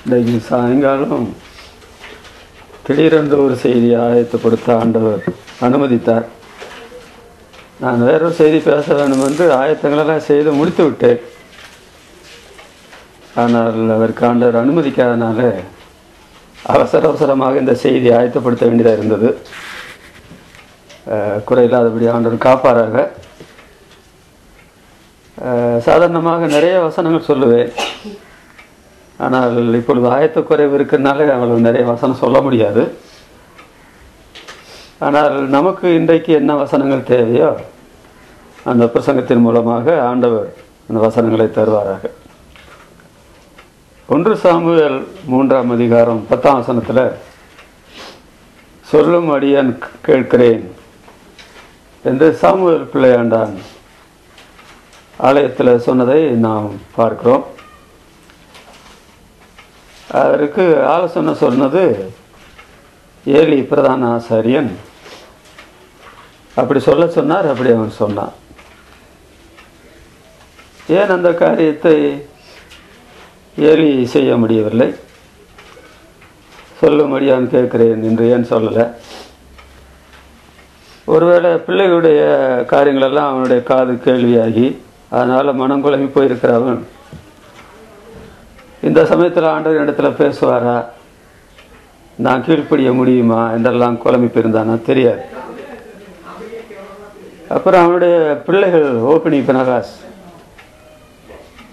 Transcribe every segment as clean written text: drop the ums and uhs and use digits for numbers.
இன்றைக்கு சாயங்காலம் திடீரென்று ஒரு செய்தியை ஆயத்தப்படுத்த ஆண்டவர் அனுமதித்தார். நான் வேறொரு செய்தி பேச வேண்டும் என்று ஆயத்தங்களெல்லாம் செய்து முடித்து விட்டேன். ஆனால் அவருக்கு ஆண்டவர் அனுமதிக்காதனால அவசரமாக இந்த செய்தியை ஆயத்தப்படுத்த வேண்டியதாக இருந்தது. குறையில்லாதபடி ஆண்டவர் காப்பாராக. சாதாரணமாக நிறைய வசனங்கள் சொல்லுவேன். ஆனால் இப்பொழுது ஆயத்த குறைவு இருக்கிறதுனால அவ்வளவு நிறைய வசனம் சொல்ல முடியாது. ஆனால் நமக்கு இன்றைக்கு என்ன வசனங்கள் தேவையோ அந்த பிரசங்கத்தின் மூலமாக ஆண்டவர் அந்த வசனங்களை தருவாராக. 1 சாமுவேல் 3ஆம் அதிகாரம் 10ஆம் வசனத்தில் சொல்லும் அடியான் கேட்கிறேன் என்று சாமுவேல் பிள்ளையாண்டான் ஆலயத்தில் சொன்னதை நாம் பார்க்கிறோம். அவருக்கு ஆலோசனை சொன்னது ஏலி பிரதான ஆசாரியன். அப்படி சொல்ல சொன்னார். அப்படி அவன் சொன்னான். ஏன் அந்த காரியத்தை ஏலி செய்ய முடியவில்லை? சொல்லும்படியான் கேட்கிறேன் என்று ஏன் சொல்லலை? ஒருவேளை பிள்ளைகளுடைய காரியங்களெல்லாம் அவனுடைய காது கேள்வியாகி அதனால் மனம் குழம்பி போயிருக்கிறவன் இந்த சமயத்தில் ஆண்டவர் இடத்துல பேசுவாரா, நான் கீழ்ப்படிய முடியுமா என்றெல்லாம் குழம்பி போயிருந்தானா தெரியாது. அப்புறம் அவனுடைய பிள்ளைகள் ஓபினி பினகாஸ்,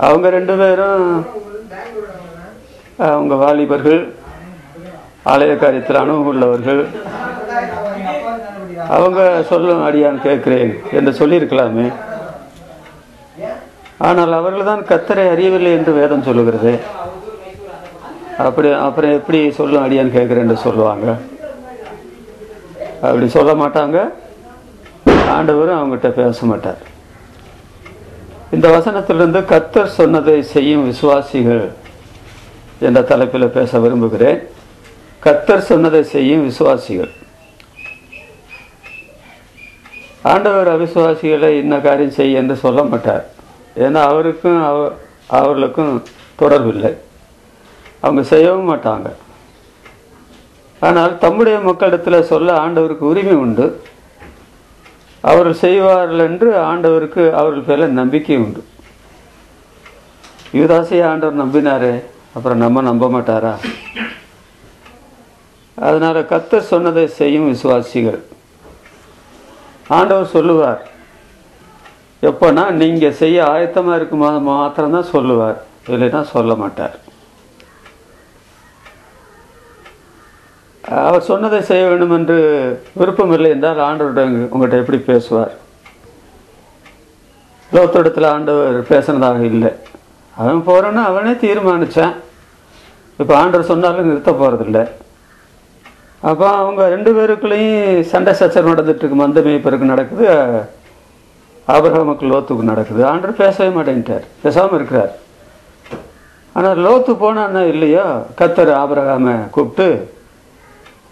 அவங்க 2 பேரும் அவங்க வாலிபர்கள், ஆலய காரியத்தில் அனுபவம் உள்ளவர்கள். அவங்க சொல்லும் அடியான் கேட்கிறேன் என்று சொல்லியிருக்கலாமே. ஆனால் அவர்கள் தான் கர்த்தரை அறியவில்லை என்று வேதம் சொல்லுகிறது. அப்புறம் எப்படி சொல்லும் அடியான் கேட்கிறேன் என்று சொல்லுவாங்க? அப்படி சொல்ல மாட்டாங்க. ஆண்டவரும் அவங்ககிட்ட பேச மாட்டார். இந்த வசனத்திலிருந்து கர்த்தர் சொன்னதை செய்யும் விசுவாசிகள் என்ற தலைப்பில் பேச விரும்புகிறேன். கர்த்தர் சொன்னதை செய்யும் விசுவாசிகள். ஆண்டவர் அவிசுவாசிகளை இன்ன காரியம் செய்ய என்று சொல்ல மாட்டார். ஏன்னா அவருக்கும் அவர்களுக்கும் தொடர்பு இல்லை, அவங்க செய்யவும் மாட்டாங்க. ஆனால் தம்முடைய மக்களிடத்தில் சொல்ல ஆண்டவருக்கு உரிமை உண்டு. அவர்கள் செய்வார்கள் என்று ஆண்டவருக்கு அவர்கள் பேரில் நம்பிக்கை உண்டு. யூதாசையை ஆண்டவர் நம்பினாரே, அப்புறம் நம்ம நம்ப மாட்டாரா? அதனால கர்த்தர் சொன்னதை செய்யும் விசுவாசிகள். ஆண்டவர் சொல்லுவார் எப்போனா நீங்கள் செய்ய ஆயத்தமாக இருக்கும்போது மாத்திரம்தான் சொல்லுவார், இல்லைன்னா சொல்ல மாட்டார். அவர் சொன்னதை செய்ய வேண்டும் என்று விருப்பம் இல்லை என்றால் ஆண்டவர்கிட்ட உங்கள்கிட்ட எப்படி பேசுவார்? லோத்தோடத்தில் ஆண்டவர் பேசுனதாக இல்லை. அவன் போகிறான்னு அவனே தீர்மானித்தான். இப்போ ஆண்டவர் சொன்னாலும் நிறுத்த போகிறதில்லை. அப்போ அவங்க 2 பேருக்குள்ளேயும் சண்டை சச்சரவு நடந்துட்டுருக்கு. மந்த மேய்ப்பருக்கு நடக்குது, ஆபிரகாமுக்கு லோத்துக்கு நடக்குது. ஆண்டவர் பேசவே மாட்டேன்ட்டார், பேசாமல் இருக்கிறார். ஆனால் லோத்து போனான்னா இல்லையோ, கர்த்தர் ஆபிரகாமை கூப்பிட்டு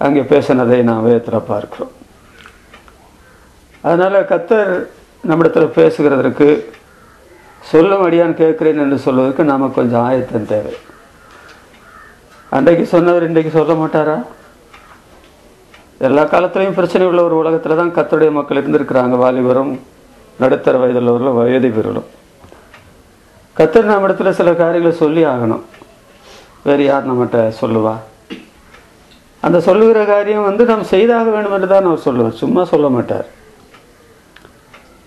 அங்கே பேசினதை நான் வேதத்தில் பார்க்கிறோம். அதனால் கர்த்தர் நம்மிடத்தில் பேசுகிறதற்கு சொல்லும் அடியான் கேட்கிறேன் என்று சொல்வதற்கு நமக்கு கொஞ்சம் ஆயத்தம் தேவை. அன்றைக்கு சொன்னவர் இன்றைக்கு சொல்ல மாட்டாரா? எல்லா காலத்திலையும் பிரச்சனை உள்ள ஒரு உலகத்தில் தான் கர்த்தருடைய மக்கள் இருந்திருக்கிறாங்க. வாலிபரும் நடுத்தர வயதுள்ளவர்களும் வயது பெறலும். கர்த்தர் நம்ம இடத்துல சில காரியங்களை சொல்லி ஆகணும். வேறு யார் நம்மகிட்ட சொல்லுவா? அந்த சொல்லுகிற காரியம் நம்ம செய்தாக வேண்டும் என்று தான் அவர் சொல்லுவார், சும்மா சொல்ல மாட்டார்.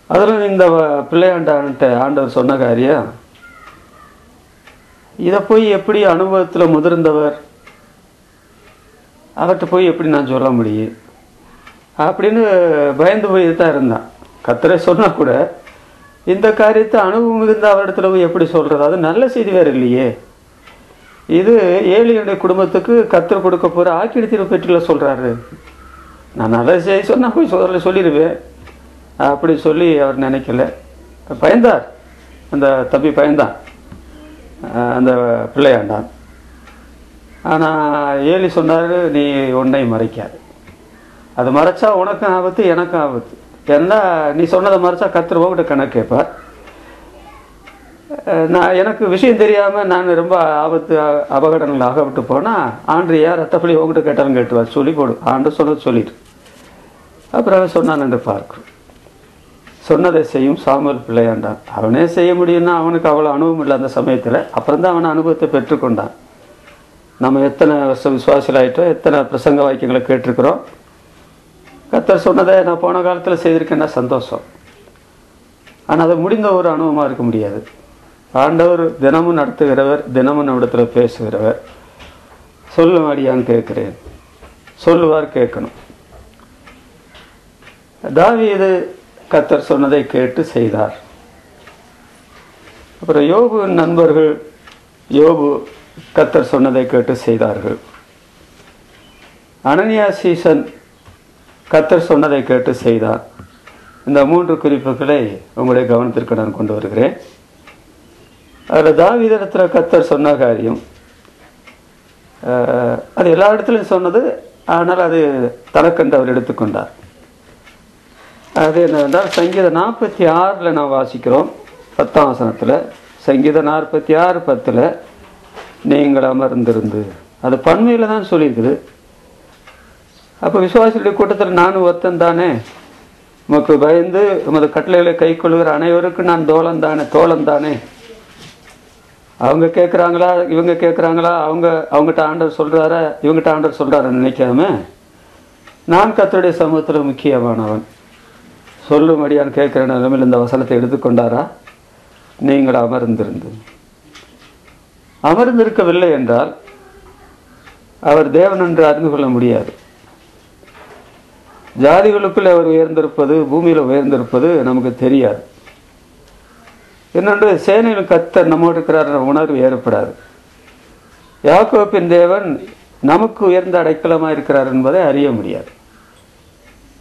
அதில் இந்த பிள்ளையாண்டான்ட்ட ஆண்டவர் சொன்ன காரியம், இதை போய் எப்படி அனுபவத்தில் முதிர்ந்தவர் அவர்கிட்ட போய் எப்படி நான் சொல்ல முடியும் அப்படின்னு பயந்து போய் தான் இருந்தான். கர்த்தரை சொன்னால் கூட இந்த காரியத்தை அனுபவம் மிகுந்த அவரிடத்துல போய் எப்படி சொல்கிறது? அது நல்ல செய்தி வேறு இல்லையே. இது ஏலியுடைய குடும்பத்துக்கு கர்த்தர் கொடுக்க போகிற ஆக்கிடி தீர்வு பெற்றில சொல்கிறாரு. நான் நல்ல செய்தி சொன்னால் போய் சொல்லிடுவேன் அப்படி சொல்லி அவர் நினைக்கல. பயந்தார், அந்த தம்பி பயந்தான், அந்த பிள்ளையாண்டான். ஆனால் ஏலி சொன்னார், நீ உன்னை மறைக்காது. அது மறைச்சா உனக்கும் ஆபத்து எனக்கும் ஆபத்து. ஏன்னா நீ சொன்னதை மறைச்சா கர்த்தர் உங்ககிட்ட கணக்கு கேட்பார். நான் எனக்கு விஷயம் தெரியாமல் நான் ரொம்ப அபகடங்கள் ஆகப்பட்டு போனால் ஆண்டு ரத்தப்பள்ளி உங்ககிட்ட கேட்டாலும் கேட்டுவார், சொல்லி போடு, ஆண்டு சொன்னது சொல்லிட்டு. அப்புறம் அவன் சொன்னான் என்று பார்க்கிறோம். சொன்னதை செய்யும் சாமுவேல் பிள்ளையாண்டான். அவனே செய்ய முடியும்னா அவனுக்கு அவ்வளோ அனுபவம் இல்லை அந்த சமயத்தில். அப்புறம் தான் அவன் அனுபவத்தை பெற்றுக்கொண்டான். நம்ம எத்தனை வருஷம் விசுவாசிகளாயிட்டோம், எத்தனை பிரசங்க வாக்கியங்களை கேட்டிருக்கிறோம். கர்த்தர் சொன்னதை நான் போன காலத்தில் செய்திருக்கேன்னா சந்தோஷம். ஆனால் அது முடிந்த ஒரு அனுபவமாக இருக்க முடியாது. ஆண்டவர் தினமும் நடத்துகிறவர், தினமும் நம்மிடத்தில் பேசுகிறவர். சொல்லுவாடியான்னு கேட்கிறேன், சொல்லுவார், கேட்கணும். தாவீது கர்த்தர் சொன்னதை கேட்டு செய்தார். அப்புறம் யோபு நண்பர்கள், யோபு கர்த்தர் சொன்னதை கேட்டு செய்தார்கள். அனனியா சீசன் கர்த்தர் சொன்னதை கேட்டு செய்தார். இந்த 3 குறிப்புகளை உங்களுடைய கவனத்திற்கு நான் கொண்டு வருகிறேன். அதில் தாவீதிடத்தில் கர்த்தர் சொன்ன காரியம் அது எல்லா இடத்துலையும் சொன்னது. ஆனால் அது தனக்கென்று அவர் எடுத்துக்கொண்டார். அது என்னவென்றால் சங்கீதம் 46 நாம் வாசிக்கிறோம் 10ஆம் வசனத்தில். சங்கீதம் 46:10 நீங்கள் அமர்ந்திருந்து, அது பன்மையில் தான் சொல்லியிருக்குது. அப்போ விசுவாசிகளுடைய கூட்டத்தில் நானும் ஒருத்தன் தானே, உமக்கு பயந்து உமது கட்டளைகளை கை கொள்கிற அனைவருக்கும் நான் தோழன் தானே. அவங்க கேட்குறாங்களா, இவங்க கேட்குறாங்களா, அவங்ககிட்ட ஆண்டவர் சொல்கிறாரா, இவங்ககிட்ட ஆண்டவர் சொல்கிறாருன்னு நினைக்காம நான் கர்த்தருடைய சமூகத்தில் முக்கியமானவன். சொல்லும்படியான்னு கேட்குற நிலைமையில் இந்த வசனத்தை எடுத்துக்கொண்டாரா? நீங்கள் அமர்ந்திருக்கவில்லை என்றால் அவர் தேவன் என்று அறிந்து கொள்ள முடியாது. ஜாதிகளுக்குள் அவர் உயர்ந்திருப்பது, பூமியில் உயர்ந்திருப்பது நமக்கு தெரியாது. இன்னொன்று, சேனையில் கர்த்தர் நம்மோடு இருக்கிறார் உணர்வு ஏற்படாது. யாக்கோபின் தேவன் நமக்கு உயர்ந்த அடைக்கலமாக இருக்கிறார் என்பதை அறிய முடியாது.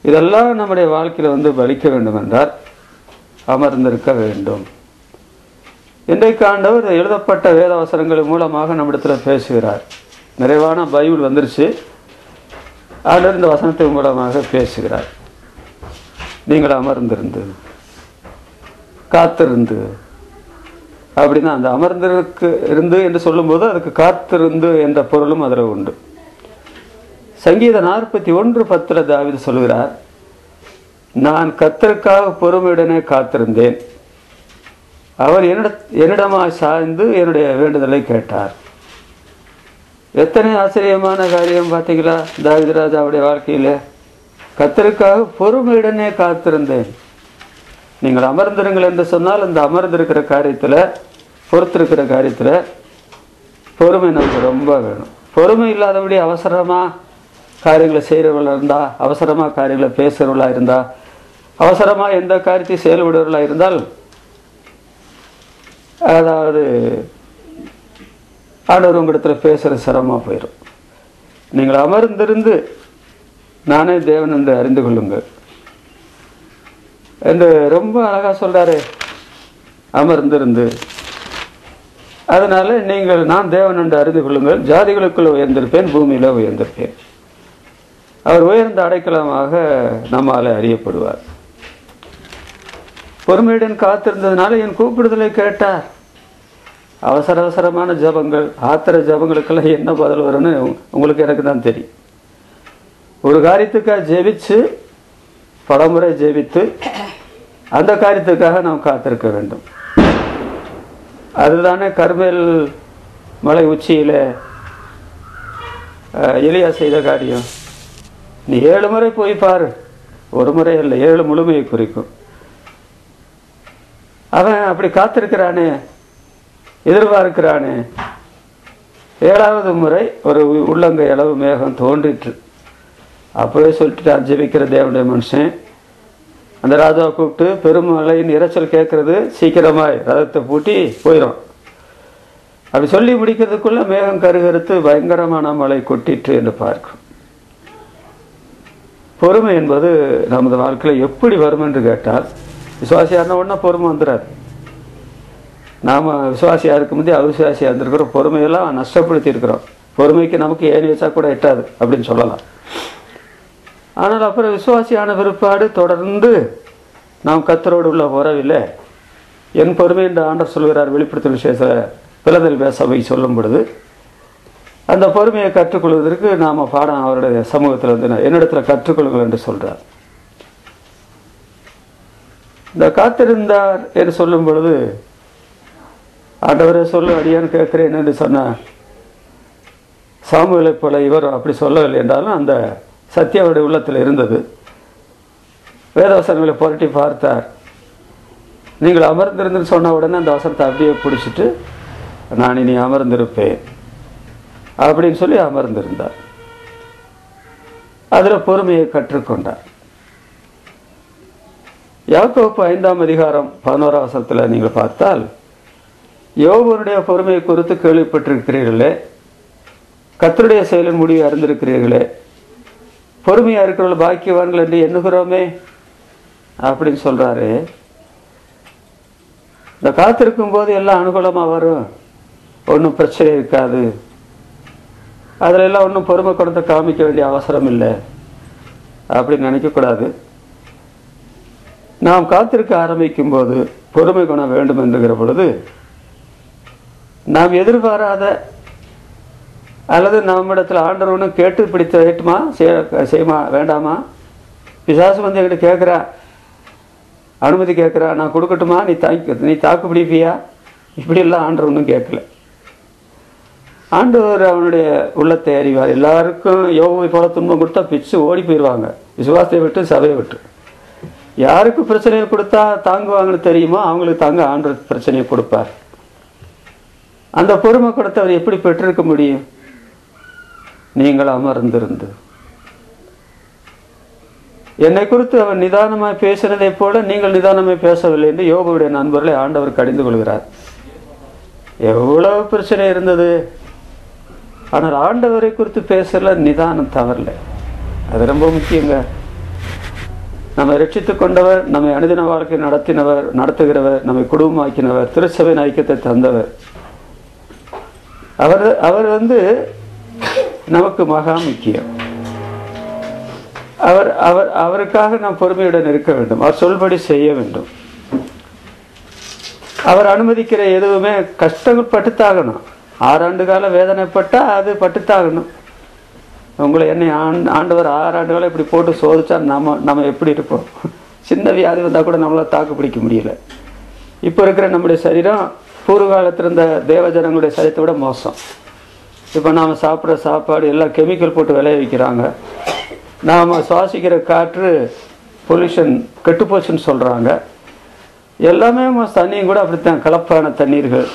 இதெல்லாம் நம்முடைய வாழ்க்கையில் பலிக்க வேண்டும் என்றால் அமர்ந்திருக்க வேண்டும். இன்றைக்கு ஆண்டவர் எழுதப்பட்ட வேத வசனங்கள் மூலமாக நம்மிடத்தில் பேசுகிறார். நிறைவான பைபிள் வந்துருச்சு. ஆண்டவர் இந்த வசனத்தின் மூலமாக பேசுகிறார். நீங்கள் அமர்ந்திருந்து, காத்திருந்து. அப்படின்னா அந்த அமர்ந்திருக்கு இருந்து என்று சொல்லும்போது அதுக்கு காத்திருந்து என்ற பொருளும் அதில் உண்டு. சங்கீதம் 41:10 தாவீது சொல்கிறார், நான் கர்த்தருக்காக பொறுமையுடனே காத்திருந்தேன், அவர் என்னிடமாய் சாய்ந்து என்னுடைய வேண்டுதலை கேட்டார். எத்தனை ஆச்சரியமான காரியம் பார்த்தீங்களா தாவீது ராஜாவுடைய வாழ்க்கையில். கர்த்தருக்காக பொறுமையுடனே காத்திருந்தேன். நீங்கள் அமர்ந்திருங்கள் என்று சொன்னால் அந்த அமர்ந்திருக்கிற காரியத்தில், பொறுத்திருக்கிற காரியத்தில் பொறுமை நமக்கு ரொம்ப வேணும். பொறுமை இல்லாதபடி அவசரமாக காரியங்களை செய்கிறவர்களாக இருந்தால், அவசரமாக காரியங்களை பேசுகிறவர்களாக இருந்தால், அவசரமாக எந்த காரியத்தையும் செயல்படுவர்களாக இருந்தால், அதாவது ஆண்டவர் உங்களிடத்தில் பேசுகிற சிரமமாக போயிடும். நீங்கள் அமர்ந்திருந்து நானே தேவன் என்று அறிந்து கொள்ளுங்கள் என்று ரொம்ப அழகாக சொல்கிறாரு. அமர்ந்திருந்து, அதனால நீங்கள் நான் தேவன் என்று அறிந்து கொள்ளுங்கள், ஜாதிகளுக்குள்ள உயர்ந்திருப்பேன், பூமியில் உயர்ந்திருப்பேன். அவர் உயர்ந்த அடைக்கலமாக நம்மால் அறியப்படுவார். பொறுமையுடன் காத்திருந்ததுனால என் கூப்பிடுதலை கேட்டார். அவசரமான ஜபங்கள், ஆத்திர ஜபங்களுக்கெல்லாம் என்ன பதில் வரும்னு உங்களுக்கு எனக்கு தான் தெரியும். ஒரு காரியத்துக்காக ஜெபிச்சு பலமுறை ஜெபித்து அந்த காரியத்துக்காக நாம் காத்திருக்க வேண்டும். அதுதானே கர்மேல் மலை உச்சியில் எலியா செய்த காரியம். நீ 7 முறை போய் பாரு, ஒரு முறை இல்லை, 7 முழுமையை குறிக்கும். அவன் அப்படி காத்திருக்கிறானே, எதிர்பார்க்கிறானே. 7வது முறை ஒரு உள்ளங்கை அளவு மேகம் தோன்றிற்று. அப்போவே சொல்லிட்டு ஜெபிக்கிற தேவனுடைய மனுஷன் அந்த ராஜாவை கூப்பிட்டு, பெருமழையின் இறைச்சல் கேட்கறது, சீக்கிரமாய் ரதத்தை பூட்டி போயிடும். அப்படி சொல்லி முடிக்கிறதுக்குள்ள மேகம் கருகருத்து பயங்கரமான மழை கொட்டிற்று என்று பார்க்கும். பொறுமை என்பது நமது வாழ்க்கையில் எப்படி வரும் என்று கேட்டால், விசுவாசியான உடனே பொறுமை வந்துடாது. நாம் விசுவாசியாக இருக்கும் போதே அவிசுவாசியாக இருந்திருக்கிறோம். பொறுமையெல்லாம் நஷ்டப்படுத்தி இருக்கிறோம். பொறுமைக்கு நமக்கு ஏணி வச்சா கூட எட்டாது அப்படின்னு சொல்லலாம். ஆனால் அப்புறம் விசுவாசியான பிற்பாடு தொடர்ந்து நாம் கர்த்தரோடு உள்ள உறவில் என் பொறுமை என்று ஆண்டவர் சொல்கிறார். வெளிப்படுத்தும் விசேஷத்தில் பிலதெல்பியா சபை சொல்லும் பொழுது அந்த பொறுமையை கற்றுக்கொள்வதற்கு நாம் பாடம் அவருடைய சமூகத்தில் வந்து என்னிடத்தில் கற்றுக்கொள்ளுங்கள் என்று சொல்கிறார். இந்த காத்திருந்தார் என்று சொல்லும் பொழுது ஆண்டவரை சொல்ல அடியான்னு கேட்கிறேன் என்று சொன்னார். சாமுவேலை போல இவர் அப்படி சொல்லவில்லை என்றாலும் அந்த சத்தியம் அவருடைய உள்ளத்தில் இருந்தது. வேதவசனங்களை புரட்டி பார்த்தார். நீங்கள் அமர்ந்திருந்து சொன்ன உடனே அந்த வசனத்தை அப்படியே பிடிச்சிட்டு நான் இனி அமர்ந்திருப்பேன் அப்படின்னு சொல்லி அமர்ந்திருந்தார். அதில் பொறுமையை கற்றுக்கொண்டார். யாக்கோப்பு 5ஆம் அதிகாரம் 11ஆம் வசனத்தில் நீங்கள் பார்த்தால் யோபுடைய பொறுமையை குறித்து கேள்விப்பட்டிருக்கிறீர்களே, கர்த்தருடைய செயலின் முடிவை அறிந்திருக்கிறீர்களே, பொறுமையா இருக்கிறவர்கள் பாக்கியவான்கள் என்று எண்ணுகிறோமே அப்படின்னு சொல்றாரு. இந்த காத்திருக்கும் போது எல்லாம் அனுகூலமாக வரும், ஒன்றும் பிரச்சனை இருக்காது, அதில் எல்லாம் ஒன்றும் பொறுமை கொடுத்து காமிக்க வேண்டிய அவசரம் இல்லை அப்படின்னு நினைக்கக்கூடாது. நாம் காத்திருக்க ஆரம்பிக்கும் போது பொறுமை குணம் வேண்டும் என்கிற பொழுது நாம் எதிர்பாராத அல்லது நம்மிடத்தில் ஆண்டவர் ஒன்றும் கேட்டு பிடித்த வேட்டுமா செய்யுமா வேண்டாமா, பிசாசு வந்து என்கிட்ட கேட்குறா, அனுமதி கேட்குறா, நான் கொடுக்கட்டுமா, நீ தாக்கு பிடிப்பியா, இப்படியெல்லாம் ஆண்டவர் ஒன்றும் கேட்கல. ஆண்டவர் அவனுடைய உள்ளத்தை அறிவார். எல்லாருக்கும் யோபுவை போல துன்பம் கொடுத்தா பிச்சு ஓடி போயிடுவாங்க, விசுவாசத்தை விட்டு சபையை விட்டு. யாருக்கு பிரச்சனையை கொடுத்தா தாங்குவாங்கன்னு தெரியுமோ அவங்களுக்கு தாங்க ஆண்டவர் பிரச்சனையை கொடுப்பார். அந்த பொறுமை கொடுத்தவர் எப்படி பெற்றிருக்க முடியும்? நீங்கள் அமர்ந்திருந்து என்னை குறித்து அவர் நிதானமாய் பேசினதை போல நீங்கள் நிதானமாய் பேசவில்லை என்று யோபுடைய நண்பர்களை ஆண்டவர் கடிந்து கொள்கிறார். எவ்வளவு பிரச்சனை இருந்தது, ஆனால் ஆண்டவரை குறித்து பேசல நிதானம் தவறல. அது ரொம்ப முக்கியங்க. நம்மை ரட்சித்து கொண்டவர், நம்மை அனுதின வாழ்க்கை நடத்துகிறவர், நம்மை குடும்பமாக்கினவர், திருச்சபையின் ஐக்கியத்தை தந்தவர். அவர் வந்து நமக்கு மகா முக்கியம். அவருக்காக நாம் பொறுமையுடன் இருக்க வேண்டும். அவர் சொல்படி செய்ய வேண்டும். அவர் அனுமதிக்கிற எதுவுமே கஷ்டங்கள் பட்டுத்தாகணும். 6 ஆண்டு கால வேதனைப்பட்டா அது பட்டுத்தாகணும். உங்களை என்னை ஆண்டவர் 6 ஆண்டு காலம் இப்படி போட்டு சோதிச்சா நம்ம எப்படி இருப்போம்? சின்ன வியாதி வந்தால் கூட நம்மளால் தாக்கு பிடிக்க முடியல. இப்போ இருக்கிற நம்முடைய சரீரம் பூர்வ காலத்தில் இருந்த தேவஜனங்களுடைய சரீரத்தை விட மோசம். இப்போ நாம் சாப்பிட்ற சாப்பாடு எல்லாம் கெமிக்கல் போட்டு விளைய வைக்கிறாங்க. நாம் சுவாசிக்கிற காற்று பொல்யூஷன் கெட்டுப்போச்சுன்னு சொல்கிறாங்க. எல்லாமே தண்ணியும் கூட அப்படித்தான், கலப்பான தண்ணீர்கள்.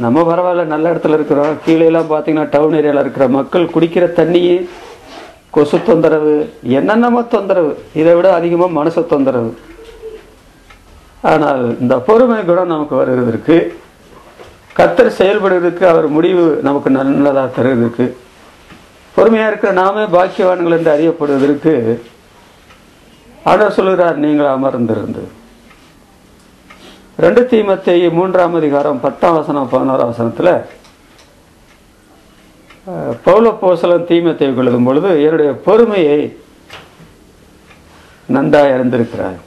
நம்ம பரவாயில்ல, நல்ல இடத்துல இருக்கிறோம். கீழேலாம் பார்த்தீங்கன்னா டவுன் ஏரியாவில் இருக்கிற மக்கள் குடிக்கிற தண்ணியே கொசு தொந்தரவு, என்னென்னமோ தொந்தரவு, இதை விட அதிகமாக மனசு தொந்தரவு. ஆனால் இந்த பொறுமை குணம் நமக்கு வருவதற்கு, கர்த்தர் செயல்படுவதற்கு, அவர் முடிவு நமக்கு நல்லதாக தருவதற்கு, பொறுமையாக இருக்கிற நாமே பாக்கியவான்கள் என்று அறியப்படுவதற்கு ஆண்டவர் சொல்கிறார், நீங்கள் அமர்ந்திருந்து. 2 தீமோத்தேயு 3ஆம் அதிகாரம் 10ஆம் வசனம் 11ஆம் வசனத்தில் பவுல் அப்போஸ்தலன் தீமோத்தேயுவுக்கு எழுதும் பொழுது என்னுடைய பொறுமையை நன்றாக அறிந்திருக்கிறார்.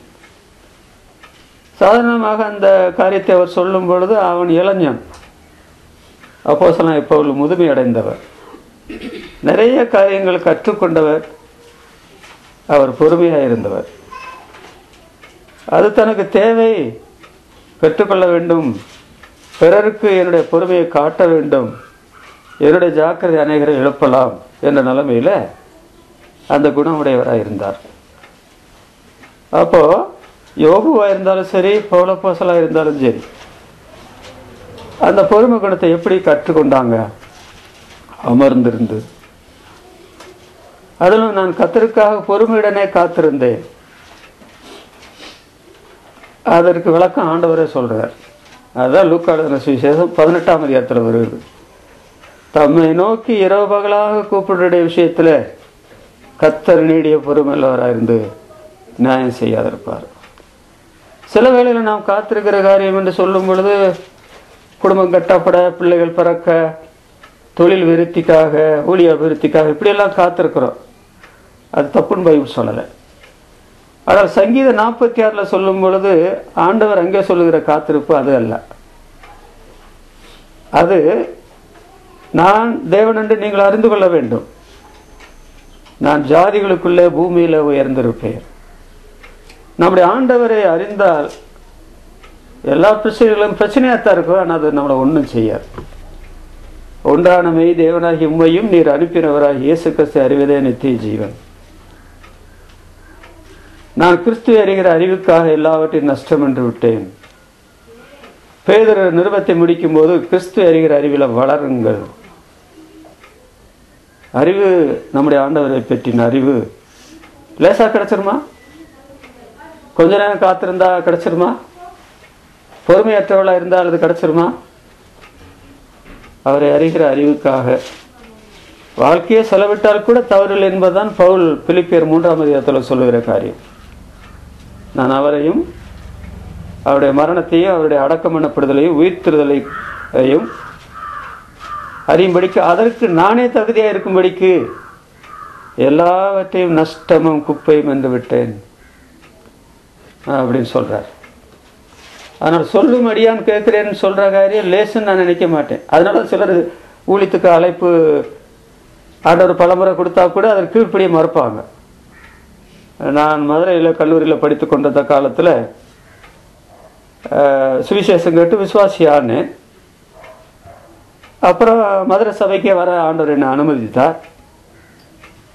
சாதாரணமாக அந்த காரியத்தை அவர் சொல்லும் பொழுது அவன் இளைஞன். அப்போஸ்தலன் பவுல் முதுமை அடைந்தவர், நிறைய காரியங்கள் கற்றுக்கொண்டவர், அவர் பொறுமையாக இருந்தவர். அது தனக்கு தேவை, பெற்றுக்கொள்ள வேண்டும், பிறருக்கு என்னுடைய பொறுமையை காட்ட வேண்டும், என்னுடைய ஜாக்கிரதை அநேகரை எழுப்பலாம் என்ற நிலைமையில் அந்த குணமுடையவராக இருந்தார். அப்போ யோபுவாக இருந்தாலும் சரி, பவுல் அப்போஸ்தலனாக இருந்தாலும் சரி, அந்த பொறுமை குணத்தை எப்படி கற்றுக்கொண்டாங்க? அமர்ந்திருந்து. அதிலும் நான் கர்த்தருக்காக பொறுமையுடனே காத்திருந்தேன். அதற்கு விளக்கம் ஆண்டவரே சொல்றார். அதுதான் லூக்கா எழுதின சுவிசேஷம் 18ஆம் அதிகாரத்தில் வருகிறது. தம்மை நோக்கி இரவு பகலாக கூப்பிடுற விஷயத்தில் கர்த்தர் நீடிய பொறுமையுள்ளவராக இருந்து நியாயம் செய்யாதிருப்பார். சில வேளையில் நாம் காத்திருக்கிற காரியம் என்று சொல்லும் பொழுது குடும்பம் கட்டப்பட, பிள்ளைகள் பிறக்க, தொழில் விருத்திக்காக, ஊழிய விருத்திக்காக, இப்படியெல்லாம் காத்திருக்கிறோம். அது தப்புன்னு பைபிள் சொல்லலை. ஆனால் சங்கீதம் 46 சொல்லும் பொழுது ஆண்டவர் அங்கே சொல்லுகிற காத்திருப்பு அது அல்ல. அது நான் தேவன் என்று நீங்கள் அறிந்து கொள்ள வேண்டும், நான் ஜாதிகளுக்குள்ளே பூமியில உயர்ந்திருப்பேன். நம்முடைய ஆண்டவரை அறிந்தால் எல்லா பிரச்சனைகளும் பிரச்சனையாத்தான் இருக்கும், ஆனால் அது நம்மளை ஒன்றும் செய்யாது. ஒன்றான மெய் தேவனாகி உம்மையும் நீர் அனுப்பினவராகி இயேசு கிறிஸ்து அறிவதே நித்திய ஜீவன். நான் கிறிஸ்துவை அறிகிற அறிவுக்காக எல்லாவற்றையும் நஷ்டம் என்று விட்டேன். பேதுரு நிருபத்தை முடிக்கும் போது கிறிஸ்து அறிகிற அறிவில் வளருங்கள். அறிவு, நம்முடைய ஆண்டவரை பற்றின அறிவு லேசா கிடைச்சிருமா? கொஞ்ச நேரம் காத்திருந்தா கிடைச்சிருமா? பொறுமையற்றவளா இருந்தால் அது கிடைச்சிருமா? அவரை அறிகிற அறிவுக்காக வாழ்க்கையை செலவிட்டால் கூட தவறில்லை என்பதுதான் பவுல் பிலிப்பியர் 3ஆம் அதிகாரத்தில் சொல்லுகிற காரியம். நான் அவரையும் அவருடைய மரணத்தையும் அவருடைய அடக்கம் பண்ணப்படுதலையும் உயிர்த்தெழுதலையும் அறியும்படிக்கு, அதற்கு நானே தகுதியாக இருக்கும்படிக்கு எல்லாவற்றையும் நஷ்டமும் குப்பையும் என்று விட்டேன் அப்படின்னு சொல்றார். அதனால் சொல்லும் அடியான் கேட்கிறேன்னு சொல்ற காரியம் லேசுன்னு நான் நினைக்க மாட்டேன். அதனால சிலர் ஊழியத்துக்கு அழைப்பு ஆண்டவர் பலமுறை கொடுத்தா கூட அதற்கு கீழ்ப்படியே மறுப்பாங்க. நான் மதுரையில் கல்லூரியில் படித்து கொண்டிருந்த காலத்தில் சுவிசேஷம் கேட்டு விசுவாசி ஆனேன். அப்புறம் மதுரை சபைக்கே வர ஆண்டவர் என்னை அனுமதித்தார்.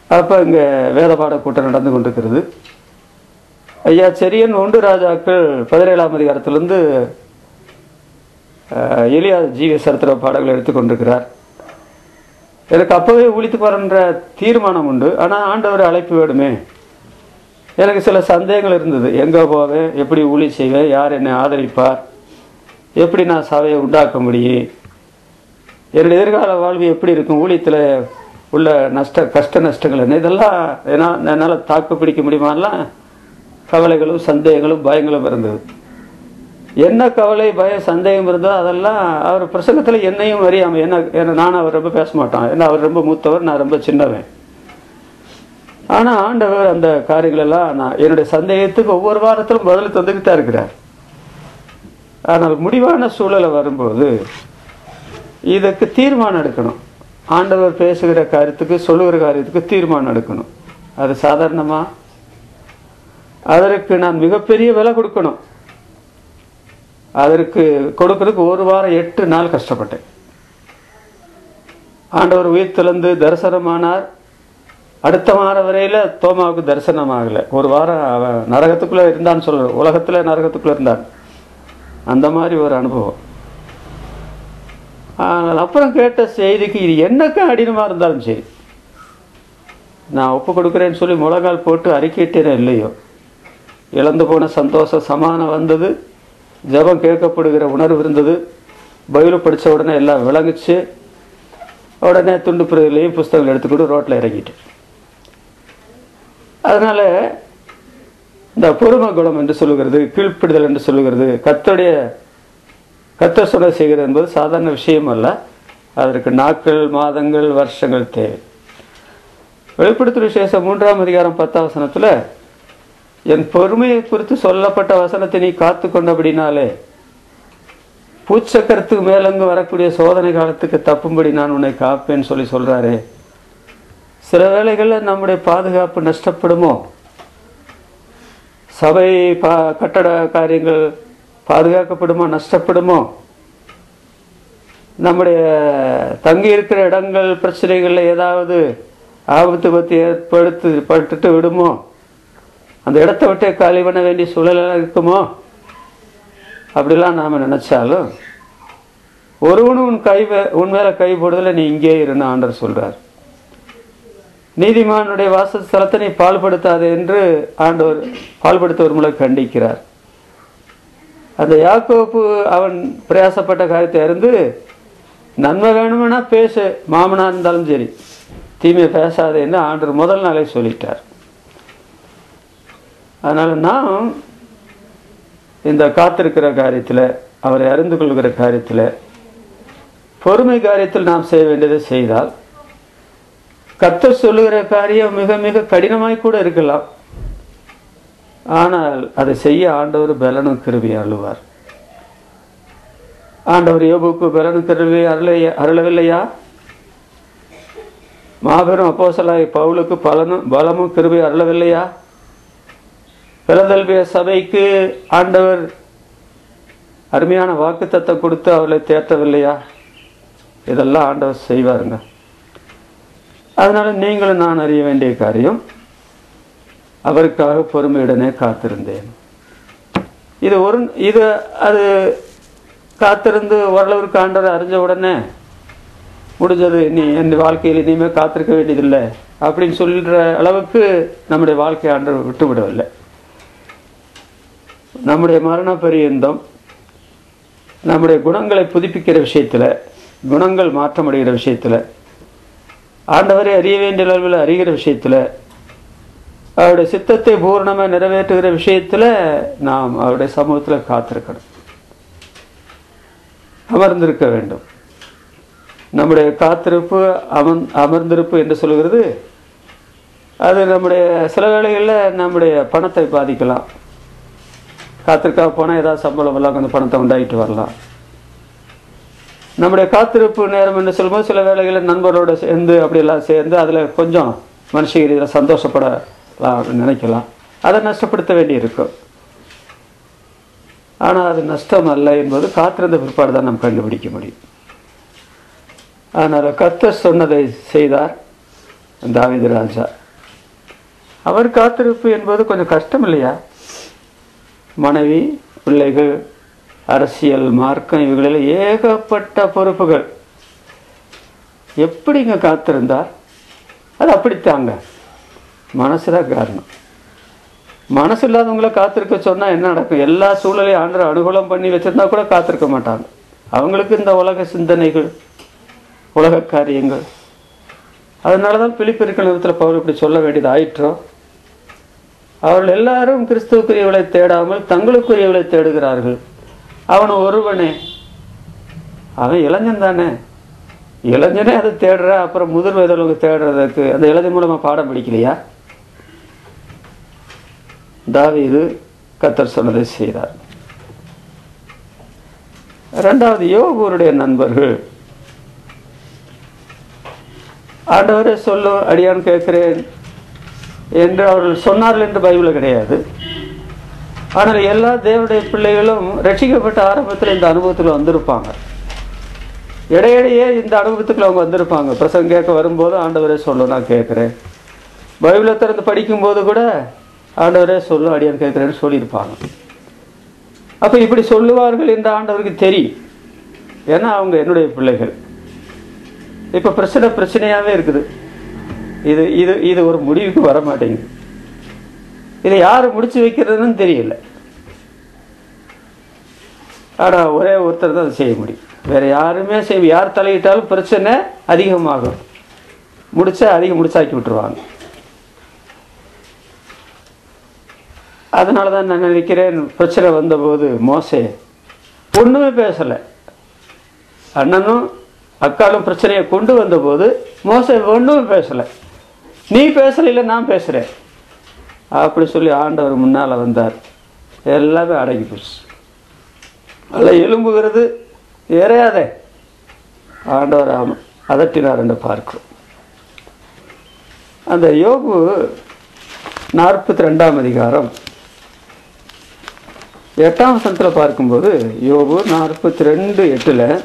அப்போ இங்கே வேத பாட கூட்டம் நடந்து கொண்டிருக்கிறது. ஐயா செரியன் 1 ராஜாக்கள் 17ஆம் அதிகாரத்திலிருந்து எலியா ஜீவ சரித்திர பாடல்களை எடுத்துக்கொண்டிருக்கிறார். எனக்கு அப்போவே ஊழியத்துக்கு வரன்ற தீர்மானம் உண்டு. ஆனால் ஆண்டவர் அழைப்பு வேணுமே. எனக்கு சில சந்தேகங்கள் இருந்தது. எங்கே போவேன், எப்படி ஊழி செய்வேன், யார் என்னை ஆதரிப்பார், எப்படி நான் சபையை உண்டாக்க முடியும், என்னுடைய எதிர்கால வாழ்வு எப்படி இருக்கும், ஊழியத்தில் உள்ள கஷ்ட நஷ்டங்கள் என்ன, இதெல்லாம் என்னால் தாக்கு பிடிக்க முடியுமாலாம் கவலைகளும் சந்தேகங்களும் பயங்களும் இருந்தது. என்ன கவலை பயம் சந்தேகம் இருந்ததோ அதெல்லாம் அவர் பிரசங்கத்தில் என்னையும் அறியாமல் என்ன நானும் அவர் ரொம்ப பேச மாட்டான். ஏன்னா அவர் ரொம்ப மூத்தவர், நான் ரொம்ப சின்னவன். ஆனால் ஆண்டவர் அந்த காரியங்களெல்லாம் நான் என்னுடைய சந்தேகத்துக்கு ஒவ்வொரு வாரத்திலும் பதில் தந்துக்கிட்டு தான் இருக்கிறார். ஆனால் முடிவான சூழலை வரும்போது இதுக்கு தீர்மானம் எடுக்கணும். ஆண்டவர் பேசுகிற காரியத்துக்கு சொல்லுகிற காரியத்துக்கு தீர்மானம் எடுக்கணும். அது சாதாரணமா? அதற்கு நான் மிகப்பெரிய விலை கொடுக்கணும். அதற்கு கொடுக்கறதுக்கு 1 வாரம் 8 நாள் கஷ்டப்பட்டேன். ஆண்டவர் உயிர்த்தெழுந்து தரிசனமானார். அடுத்த வாரம் வரையில தோமாவுக்கு தரிசனம் ஆகலை. 1 வாரம் அவன் நரகத்துக்குள்ள இருந்தான்னு சொல்ற, உலகத்துல நரகத்துக்குள்ள இருந்தான். அந்த மாதிரி ஒரு அனுபவம். ஆனால் அப்புறம் கேட்ட செய்திக்கு இது என்னக்கா அடினமா இருந்தாலும் சரி, நான் ஒப்பு கொடுக்குறேன்னு சொல்லி முழங்கால் போட்டு அறிக்கையிட்டேனே இல்லையோ, இழந்து போன சந்தோஷம் சமானம் வந்தது. ஜபம் கேட்கப்படுகிற உணர்வு இருந்தது. பைபிள் படித்த உடனே எல்லாம் விளங்குச்சு. உடனே துண்டு பிரதிலையும் புஸ்தகங்கள் எடுத்துக்கிட்டு ரோட்டில் இறங்கிட்டேன். அதனால இந்த பொறுமை குணம் என்று சொல்லுகிறது, கீழ்ப்பிடுதல் என்று சொல்லுகிறது, கர்த்தர் சொன்ன செய்கிறது என்பது சாதாரண விஷயம் அல்ல. அதற்கு நாட்கள், மாதங்கள், வருஷங்கள் தேவை. வெளிப்படுத்தும் விசேஷம் 3ஆம் அதிகாரம் 10ஆம் வசனத்தில், என் பொறுமையை குறித்து சொல்லப்பட்ட வசனத்தை நீ காத்து கொண்டபடினாலே பூச்சக்கரத்துக்கு மேலங்கு வரக்கூடிய சோதனை காலத்துக்கு தப்பும்படி நான் உன்னை காப்பேன்னு சொல்றாரு. சில வேளைகளில் நம்முடைய பாதுகாப்பு நஷ்டப்படுமோ? சபை கட்டட காரியங்கள் பாதுகாக்கப்படுமோ, நஷ்டப்படுமோ? நம்முடைய தங்கி இருக்கிற இடங்கள் பிரச்சனைகள்ல ஏதாவது ஆபத்து பற்றி ஏற்படுத்திட்டு விடுமோ? அந்த இடத்த விட்டே காலி பண்ண வேண்டிய சூழலாம் இருக்குமோ? அப்படிலாம் நாம் நினைச்சாலும் ஒருவனும் உன் மேல கை போடுதல நீ இங்கே இருந்து ஆண்டவர் சொல்றார். நீதிமானுடைய வாசஸ்தலத்தை நீ பால்படுத்தாது என்று ஆண்டவர் பால்படுத்தவர் மூலம் கண்டிக்கிறார். அந்த யாக்கோப்பு அவன் பிரயாசப்பட்ட காரியத்தை அறிந்து நன்மை வேணுமெனா பேசு, மாமனா இருந்தாலும் சரி, தீமையை பேசாதே என்று ஆண்டவர் முதல் நாளே சொல்லிட்டார். அதனால நாம் இந்த காத்திருக்கிற காரியத்தில், அவரை அறிந்து கொள்கிற காரியத்தில், பொறுமை காரியத்தில் நாம் செய்ய வேண்டியதை செய்தால், கர்த்தர் சொல்லுகிற காரியம் மிக மிக கடினமாய் கூட இருக்கலாம். ஆனால் அதை செய்ய ஆண்டவர் பலனும் கிருபையும் அருளுவார். ஆண்டவர் யோபுக்கு பலனும் கிருபை அருளவில்லையா? மாபெரும் அப்போஸ்தலனாகிய பவுலுக்கு பலமும் கிருபை அருளவில்லையா? பிலதெல்பிய சபைக்கு ஆண்டவர் அருமையான வாக்குத்தத்தம் கொடுத்து அவர்களை தேற்றவில்லையா? இதெல்லாம் ஆண்டவர் செய்வாருங்க. அதனால நீங்களும் நான் அறிய வேண்டிய காரியம், அவருக்காக பொறுமையுடனே காத்திருந்தேன். இது அது காத்திருந்து ஓரளவுக்கு ஆண்டவர் அறிஞ்ச உடனே முடிஞ்சது, நீ என் வாழ்க்கையில் இனிமேல் காத்திருக்க வேண்டியதில்லை அப்படின்னு சொல்கிற அளவுக்கு நம்முடைய வாழ்க்கை ஆண்டவர் விட்டு விடவில்லை. நம்முடைய மரண பரியந்தம் நம்முடைய குணங்களை புதுப்பிக்கிற விஷயத்தில், குணங்கள் மாற்றமடைகிற விஷயத்தில், ஆண்டவரை அறிய வேண்டிய அளவில் அறிகிற விஷயத்தில், அவருடைய சித்தத்தை பூர்ணமாக நிறைவேற்றுகிற விஷயத்தில் நாம் அவருடைய சமூகத்தில் காத்திருக்கணும், அமர்ந்திருக்க வேண்டும். நம்முடைய காத்திருப்பு அமர்ந்திருப்பு என்று சொல்கிறது, அது நம்முடைய சில வேளைகளில் நம்முடைய பணத்தை பாதிக்கலாம். காத்திருக்காக போனால் ஏதாவது சம்பளம் எல்லாம் கொஞ்சம் பணத்தை உண்டாகிட்டு வரலாம். நம்முடைய காத்திருப்பு நேரம் என்று சொல்லும்போது சில வேளைகளில் நண்பரோடு சேர்ந்து அப்படியெல்லாம் சேர்ந்து அதில் கொஞ்சம் மனுஷகிரியில் சந்தோஷப்படலாம் நினைக்கலாம். அதை நஷ்டப்படுத்த வேண்டி இருக்கும். ஆனால் அது நஷ்டம் அல்ல என்பது காத்திருந்த பிற்பாடு தான் நாம் கண்டுபிடிக்க முடியும். அதனால் கர்த்தர் சொன்னதை செய்தார் தாவீது ராஜா. அவர் காத்திருப்பு என்பது கொஞ்சம் கஷ்டம் இல்லையா? மனைவி, பிள்ளைகள், அரசியல், மார்க்கம், இவர்களில் ஏகப்பட்ட பொறுப்புகள். எப்படிங்க காத்திருந்தார்? அது அப்படித்தாங்க, மனசுதான் காரணம். மனசு இல்லாதவங்களை காத்திருக்க சொன்னால் என்ன நடக்கும்? எல்லா சூழலையும் ஆண்டவர் அனுகூலம் பண்ணி வச்சிருந்தா கூட காத்திருக்க மாட்டாங்க. அவங்களுக்கு இந்த உலக சிந்தனைகள், உலக காரியங்கள். அதனால தான் பிலிப்பியர் நிறுவனத்தில் பவுல் இப்படி சொல்ல வேண்டியது ஆயிற்றோ. அவர்கள் எல்லாரும் கிறிஸ்துவுக்குரியவளை தேடாமல் தங்களுக்குரியவளை தேடுகிறார்கள். அவன் ஒருவனே, அவன் இளைஞன் தானே, இளைஞனே அதை தேடுற, அப்புறம் முதிர் வயதில் தேடுறதுக்கு அந்த இளைஞன் மூலமாக பாடம் படிக்கலையா? தாவீது கர்த்தர் சொன்னதை செய்தார். இரண்டாவது, யோபுடைய நண்பர்கள். ஆண்டவரே சொல்லும் அடியான் கேட்கிறேன் என்று அவர்கள் சொன்னார்கள் என்று பைபிளில் கிடையாது. ஆனால் எல்லா தேவனுடைய பிள்ளைகளும் ரட்சிக்கப்பட்ட ஆரம்பத்தில் இந்த அனுபவத்தில் வந்திருப்பாங்க. இடையிடையே இந்த அனுபவத்துக்குள்ள அவங்க வந்திருப்பாங்க. பிரசங்கம் கேட்க வரும்போது ஆண்டவரே சொல்லும் நான் கேட்குறேன். பைபிளை திறந்து படிக்கும்போது கூட ஆண்டவரே சொல்லும் அடியான் கேட்குறேன்னு சொல்லியிருப்பாங்க. அப்போ இப்படி சொல்லுவார்கள் என்று ஆண்டவருக்கு தெரியும். ஏன்னா அவங்க என்னுடைய பிள்ளைகள். இப்போ பிரச்சனையாகவே இருக்குது. இது இது இது ஒரு முடிவுக்கு வர மாட்டேங்குது. இதை யார் முடிச்சு வைக்கிறதுன்னு தெரியல. ஆனால் ஒரே ஒருத்தர் தான் அதை செய்ய முடியும். வேற யாருமே யார் தலையிட்டாலும் பிரச்சனை அதிகமாகும். முடிச்சாக்கி விட்டுருவாங்க. அதனால தான் நான் நினைக்கிறேன், பிரச்சனை வந்தபோது மோசே ஒன்றுமே பேசலை. அண்ணனும் அக்காலும் பிரச்சனையை கொண்டு வந்தபோது மோசே ஒன்றுமே பேசலை. நீ பேசல, நான் பேசுகிறேன் அப்படி சொல்லி ஆண்டவர் முன்னால் வந்தார். எல்லாமே அடங்கி போச்சு. அல்ல எலும்புகிறது ஏறையாதே, ஆண்டவர் அதட்டினார் என்று பார்க்கிறோம். அந்த யோபு 42ஆம் அதிகாரம் 8ஆம் வசனத்தில் பார்க்கும்போது, யோபு 42:8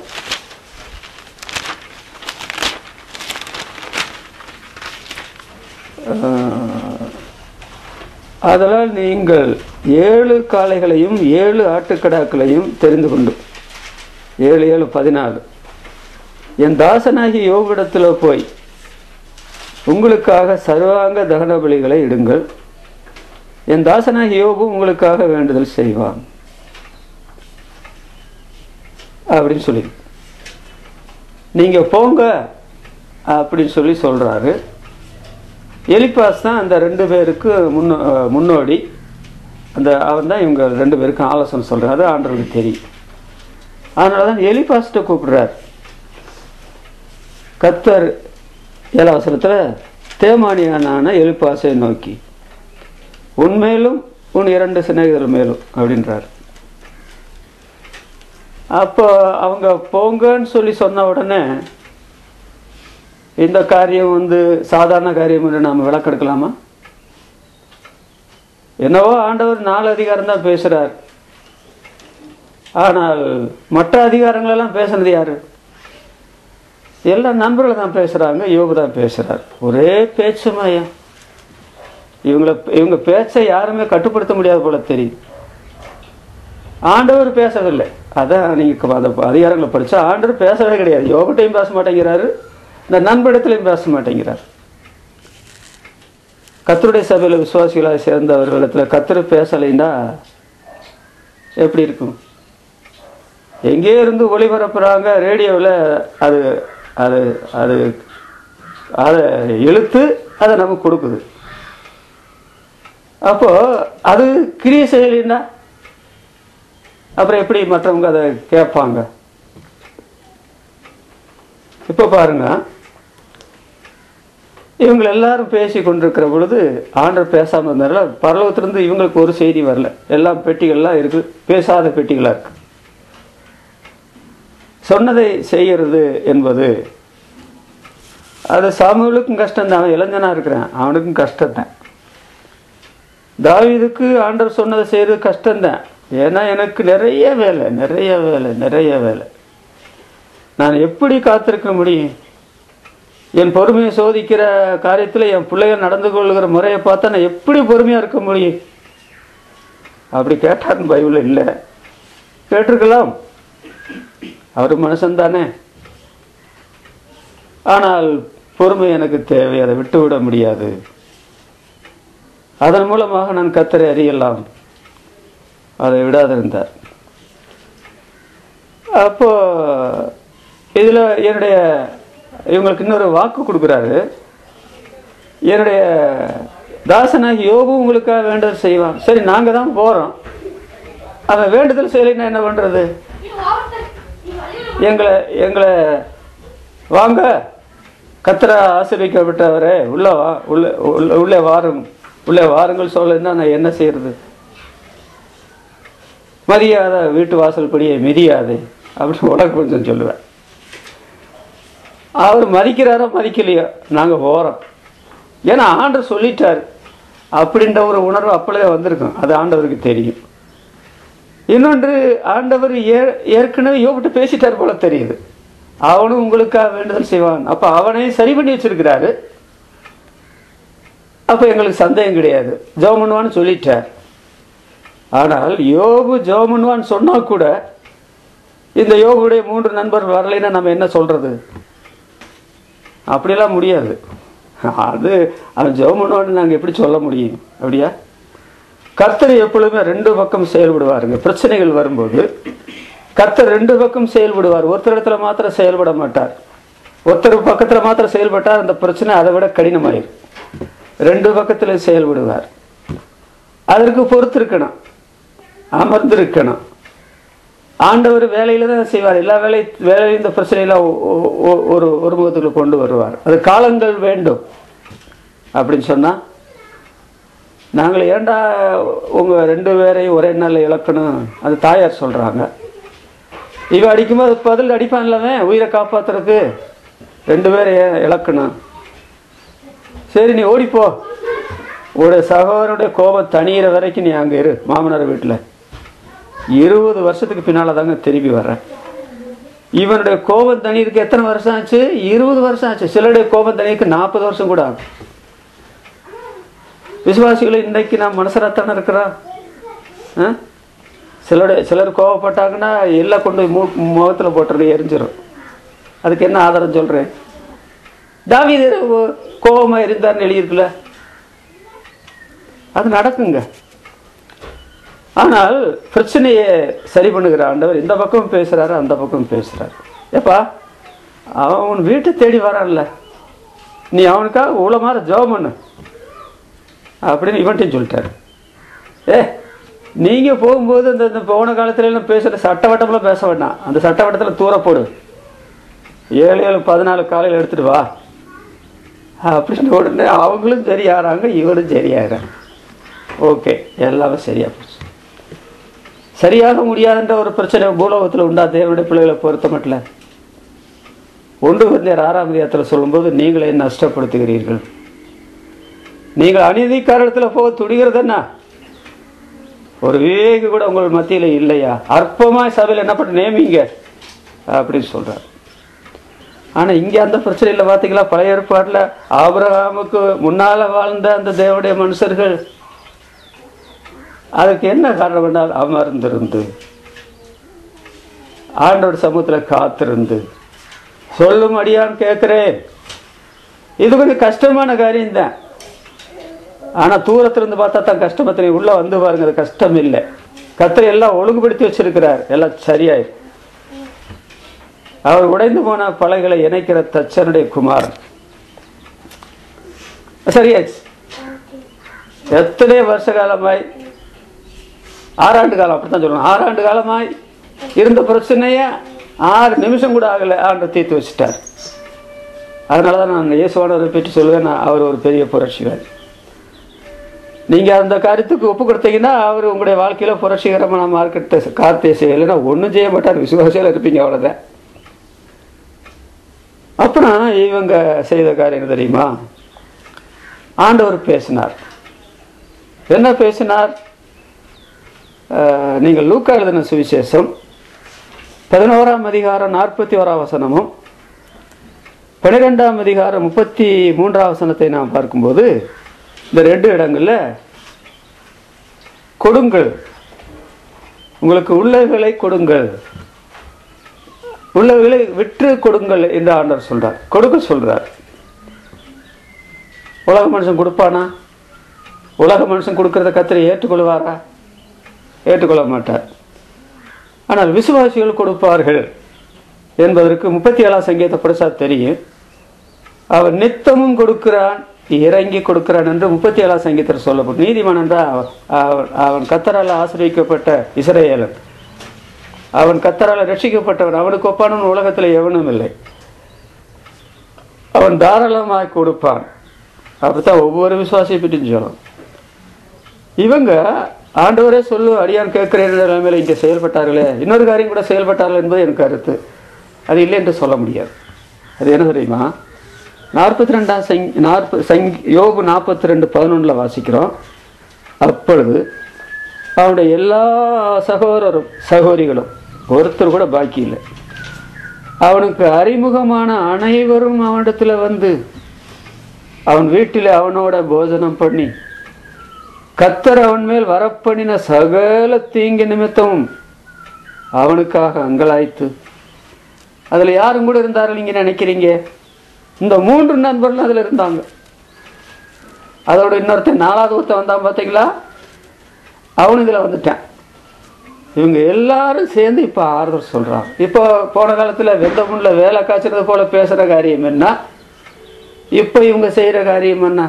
அதனால் நீங்கள் 7 காளைகளையும் 7 ஆட்டுக்கடாக்களையும் தெரிந்து கொண்டு 7:14 என் தாசனாகி யோபிடத்தில் போய் உங்களுக்காக சர்வாங்க தகன பலிகளை இடுங்கள். என் தாசனாகி யோபு உங்களுக்காக வேண்டுதல் செய்வான் அப்படின்னு சொல்லி நீங்க போங்க அப்படின்னு சொல்லி சொல்றாரு. எலிப்பாஸ் தான் அந்த 2 பேருக்கு முன்னோடி. அவன் தான் இவங்க 2 பேருக்கும் ஆலோசனை சொல்றாரு. அது ஆண்டவருக்கு தெரியும். அதனால தான் எலிப்பாஸ்ட்ட கூப்பிடுறார். கர்த்தர் 7ஆம் வசனத்தில் தேமானியானான எலிப்பாசை நோக்கி உண்மையிலும் உன் 2 சிநேகிதர் மேலும் அப்படின்றார். அப்போ அவங்க போங்கன்னு சொல்லி சொன்ன உடனே இந்த காரியம் சாதாரண காரியம் என்று நாம் விளக்கெடுக்கலாமா? என்னவோ ஆண்டவர் 4 அதிகாரம் தான் பேசுறார். ஆனால் மற்ற அதிகாரங்களெல்லாம் பேசுனது யாரு? எல்லா நண்பர்கள் தான் பேசுறாங்க, யோபு தான் பேசுறார். ஒரே பேச்சு மயம். இவங்க பேச்சை யாருமே கட்டுப்படுத்த முடியாத போல தெரியும். ஆண்டவர் பேசவில்லை. அதான் நீங்க அந்த அதிகாரங்களை படிச்சா ஆண்டவர் பேசவே கிடையாது. யோகட்டையும் பேச மாட்டேங்கிறாரு, இந்த நண்பரிடத்திலையும் பேச மாட்டேங்கிறார். கர்த்தருடைய சபையில் விசுவாசிகளாக சேர்ந்தவர்களிடத்துல கர்த்தர் பேசலைன்னா எப்படி இருக்கும்? எங்கே இருந்து ஒளிபரப்புறாங்க, ரேடியோவில் அது அது அது அதை இழுத்து அதை நமக்கு கொடுக்குது. அப்போ அது கிரியை செய்யலைன்னா அப்புறம் எப்படி மற்றவங்க அதை கேட்பாங்க? இப்போ பாருங்க, இவங்க எல்லாரும் பேசி கொண்டிருக்கிற பொழுது ஆண்டவர் பேசாமல் இருந்தால பரலோகத்திலிருந்து இவங்களுக்கு ஒரு செய்தி வரல. எல்லாம் பெட்டிகள்லாம் இருக்கு, பேசாத பெட்டிகளாக இருக்கு. சொன்னதை செய்கிறது என்பது அது சாமுவேலுக்கும் கஷ்டம்தான். அவன் இளைஞனா இருக்கிறான், அவனுக்கும் கஷ்டம்தான். தாவீதுக்கு ஆண்டவர் சொன்னதை செய்யறது கஷ்டம்தான். ஏன்னா எனக்கு நிறைய வேலை, நிறைய வேலை, நிறைய வேலை. நான் எப்படி காத்திருக்க முடியும்? என் பொறுமையை சோதிக்கிற காரியத்தில் என் பிள்ளைகள் நடந்து கொள்கிற முறையை பார்த்தா நான் எப்படி பொறுமையாக இருக்க முடியும்? அப்படி கேட்டார்னு பைபிள் இல்லை. கேட்டிருக்கலாம், அவர் மனுஷன் தானே. ஆனால் பொறுமை எனக்கு தேவை, அதை விட்டுவிட முடியாது. அதன் மூலமாக நான் கர்த்தரை அறியலாம், அதை விடாதிருந்தார். அப்போ இதுல என்னுடைய இவங்களுக்கு இன்னொரு வாக்கு கொடுக்குறாரு. என்னுடைய தாசனாகி யோபு உங்களுக்காக வேண்டுதல் செய்வான். சரி, நாங்க தான் போறோம், அவன் வேண்டுதல் செய்யலைன்னா என்ன பண்றது? எங்களை வாங்க, கர்த்தரை ஆசீர்வதிக்கப்பட்டவரே உள்ளே உள்ளே வாருங்கள் சொல்லுன்னா நான் என்ன செய்யறது? மரியாதை வீட்டு வாசல் படியே மிதியாது அப்படின்னு உனக்கு கொஞ்சம் சொல்லுவேன். அவர் மதிக்கிறாரோ மதிக்கலையோ நாங்க போறோம். ஏன்னா ஆண்டவர் சொல்லிட்டார் அப்படின்ற ஒரு உணர்வு அப்பளே வந்திருக்கும். அது ஆண்டவருக்கு தெரியும். இன்னொன்று, ஆண்டவர் ஏற்கனவே யோபிட்டு பேசிட்டார் போல தெரியுது. அவனும் உங்களுக்காக வேண்டுதல் செய்வான். அப்ப அவனை சரி பண்ணி வச்சிருக்கிறாரு. அப்ப எங்களுக்கு சந்தேகம் கிடையாது, ஜெபம் பண்ணுவான்னு சொல்லிட்டார். ஆனால் யோபு ஜெபம் பண்ணுவான்னு சொன்னா கூட இந்த யோபுடைய 3 நண்பர்கள் வரலைன்னா நம்ம என்ன சொல்றது? அப்படிலாம் முடியாது. அது அவன் ஜெபம் பண்ணுவான்னு நாங்கள் எப்படி சொல்ல முடியும்? அப்படியா? கர்த்தர் எப்பொழுதுமே 2 பக்கம் செயல்படுவாருங்க. பிரச்சனைகள் வரும்போது கர்த்தர் 2 பக்கம் செயல்படுவார். ஒருத்தர் இடத்துல மாத்திரம் செயல்பட மாட்டார். ஒருத்தர் பக்கத்துல மாத்திரம் செயல்பட்டார் அந்த பிரச்சனை அதை விட கடினமாயிரும். 2 பக்கத்துல செயல்படுவார். அதற்கு பொறுத்து இருக்கணும், அமர்ந்து இருக்கணும். ஆண்டவர் வேலையில தான் செய்வார். எல்லா வேலையிலும் இந்த பிரச்சனையெல்லாம் ஒரு முகத்துக்குள்ள கொண்டு வருவார். அது காலங்கள் வேண்டும். அப்படின்னு சொன்னா நாங்கள் ஏண்டா உங்க 2 பேரையும் ஒரே நாளில் இழக்கணும்? அது தாயார் சொல்றாங்க. இவ அடிக்கும்போது பதில் அடிப்பான் இல்லவே, உயிரை காப்பாத்துறதுக்கு 2 பேரை இழக்கணும். சரி, நீ ஓடிப்போ, உடைய சகோதரனுடைய கோபம் தனியிற வரைக்கும் நீ அங்க இரு மாமனார் வீட்டுல. 20 வருஷத்துக்கு பின்னால தாங்க திரும்பி வர்றேன். இவனுடைய கோபம் தனியிருக்கு எத்தனை வருஷம் ஆச்சு? 20 வருஷம் ஆச்சு. சிலருடைய கோபம் தனிக்கு 40 வருஷம் கூட ஆகும். விசுவாசிகளை இன்னைக்கு நான் மனசராத்தானே இருக்கிறான். சிலர் கோவப்பட்டாங்கன்னா எல்லாம் கொண்டு முகத்துல போட்டுறது, எரிஞ்சிடும். அதுக்கு என்ன ஆதாரம் சொல்றேன்? தாவீது கோபமா இருந்தார்னு எழுதியிருக்குல்ல, அது நடக்குங்க. ஆனால் பிரச்சனையை சரி பண்ணுகிற ஆண்டவர் இந்த பக்கம் பேசுறாரு, அந்த பக்கம் பேசுறாரு. ஏப்பா, அவன் வீட்டை தேடி வரான்ல, நீ அவனுக்காக இவ்வளோ மாதிரி ஜெபம் பண்ணு அப்படின்னு இவன்ட்டையும் சொல்லிட்டாரு. நீங்க போகும்போது இந்த போன காலத்துல எல்லாம் பேசுற சட்டவட்டம்லாம் பேச வேண்டாம். அந்த சட்டவட்டத்தில் தூர போடு, 7-14 காலையில் எடுத்துட்டு வா அப்படின்னு உடனே அவங்களும் சரியாகிறாங்க, இவனும் சரியாகிறாங்க. ஓகே, எல்லாமே சரியா போச்சு. சரியாக முடியாதுன்ற ஒரு பிரச்சனை பூலோகத்தில் உண்டா தேவனுடைய பிள்ளைகளை பொறுத்த மட்டும்? 1 Corinthiயர் 6ஆம் அதிகாரத்தில் சொல்லும்போது, நீங்களே நஷ்டப்படுத்துகிறீர்கள், நீங்கள் அநீதிக்காரத்தில் போக துடிகிறது என்ன? ஒரு விவேகி கூட உங்கள் மத்தியில் இல்லையா? அற்பமாய் சபையில் என்ன பண்ண நேமிங்க அப்படின்னு சொல்றார். ஆனா இங்க அந்த பிரச்சனை இல்லை. பார்த்தீங்களா, பழைய ஏற்பாட்டில் ஆபிரகாமுக்கு முன்னால வாழ்ந்த அந்த தேவனுடைய மனுஷர்கள் அதுக்கு என்ன காரணம் என்றால், அமர்ந்திருந்து ஆண்டவர் சமூகத்தில் காத்திருந்து சொல்லும் அடியான் கேட்கிறேன். இது கொஞ்சம் கஷ்டமான காரியம் தான். ஆனா தூரத்திலிருந்து பார்த்தா தான் கஷ்டப்பத்திரி, உள்ள வந்து பாருங்க, அது கஷ்டம் இல்லை. கர்த்தர் எல்லாம் ஒழுங்குபடுத்தி வச்சிருக்கிறார், எல்லாம் சரியாய். அவர் உடைந்து போன பலைகளை இணைக்கிற தச்சனுடைய குமாரன் சரியாச்சு. எத்தனை வருஷ காலமாய், 6 ஆண்டு காலம், அப்படித்தான் சொல்லணும், 6 ஆண்டு காலமாய் இருந்த பிரச்சனைய 6 நிமிஷம் கூட ஆகலை, ஆண்டு தீர்த்து வச்சுட்டார். அதனாலதான் நான் இயேசுவானவரை பற்றி சொல்லுவேன், அவர் ஒரு பெரிய புரட்சிவாதி. நீங்க அந்த காரியத்துக்கு ஒப்பு கொடுத்தீங்கன்னா அவர் உங்களுடைய வாழ்க்கையில புரட்சிகரமான மார்க்கெட்டை கார்த்தியை செய்யலைன்னா ஒன்றும் செய்ய மாட்டார், விசுவாசியால இருப்பீங்க, அவ்வளவுதான். அப்புறம் இவங்க செய்த காரியம் தெரியுமா? ஆண்டவர் பேசினார். என்ன பேசினார்? நீங்கள் லூக்கா எழுதின சுவிசேஷம் 11ஆம் அதிகாரம் 41ஆம் வசனமும் 12ஆம் அதிகாரம் 33ஆம் வசனத்தை நாம் பார்க்கும்போது, இந்த 2 இடங்கள்ல கொடுங்கள், உங்களுக்கு உள்ளவைகளை கொடுங்கள், உள்ளவைகளை விற்று கொடுங்கள் என்று ஆண்டவர் சொல்றார். கொடுக்க சொல்றார். உலக மனுஷன் கொடுப்பானா? உலக மனுஷன் கொடுக்கறத கர்த்தர் ஏற்றுக்கொள்வாரா? ஏற்றுக்கொள்ள மாட்டார். ஆனால் விசுவாசிகள் கொடுப்பார்கள் என்பதற்கு 37ஆம் சங்கீதத்தை படிச்சா தெரியும். அவர் நித்தமும் கொடுக்கிறான், இறங்கி கொடுக்கிறான் என்று 37ஆம் சங்கீதத்தில் சொல்லப்படும். நீதிமான் என்றால் அவன் கர்த்தரால் ஆசீர்வதிக்கப்பட்ட இஸ்ரவேலன், அவன் கர்த்தரால் ரட்சிக்கப்பட்டவன், அவனுக்கு ஒப்பானவன் உலகத்தில் எவனும் இல்லை. அவன் தாராளமாய் கொடுப்பான். அப்படித்தான் ஒவ்வொரு விசுவாசியை பற்றியும் சொல்லணும். இவங்க ஆண்டவரே சொல்லு அடியான் கேட்கிறேன் நிலைமையில இங்கே செயல்பட்டார்களே, இன்னொரு காரியம் கூட செயல்பட்டார்கள் என்பது எனக்கு கருத்து. அது இல்லை என்று சொல்ல முடியாது. அது என்ன தெரியுமா? 42ஆம் யோபு 42:11 வாசிக்கிறோம். அப்பொழுது அவனுடைய எல்லா சகோதரரும் சகோதரிகளும் ஒருத்தர் கூட பாக்கி இல்லை, அவனுக்கு அறிமுகமான அனைவரும் அவனிடத்துல வந்து அவன் வீட்டில் அவனோட போஜனம் பண்ணி கர்த்தர் அவன் மேல் வரப்பண்ணின சகல தீங்கு நிமித்தமும் அவனுக்காக அங்கலாய்த்து. அதுல யாரும் கூட இருந்தார்கள் நீங்க நினைக்கிறீங்க? இந்த 3 நண்பர்களும் அதுல இருந்தாங்க. அதோட இன்னொருத்தன் 4வது ஒருத்தன் வந்தான் பார்த்தீங்களா, அவனு இதுல வந்துட்டான். இவங்க எல்லாரும் சேர்ந்து இப்ப ஆறுதல் சொல்றாங்க. இப்போ போன காலத்துல வெந்த முன்ல வேலை காய்ச்சறது போல பேசுற காரியம் என்ன, இப்ப இவங்க செய்யற காரியம் என்ன?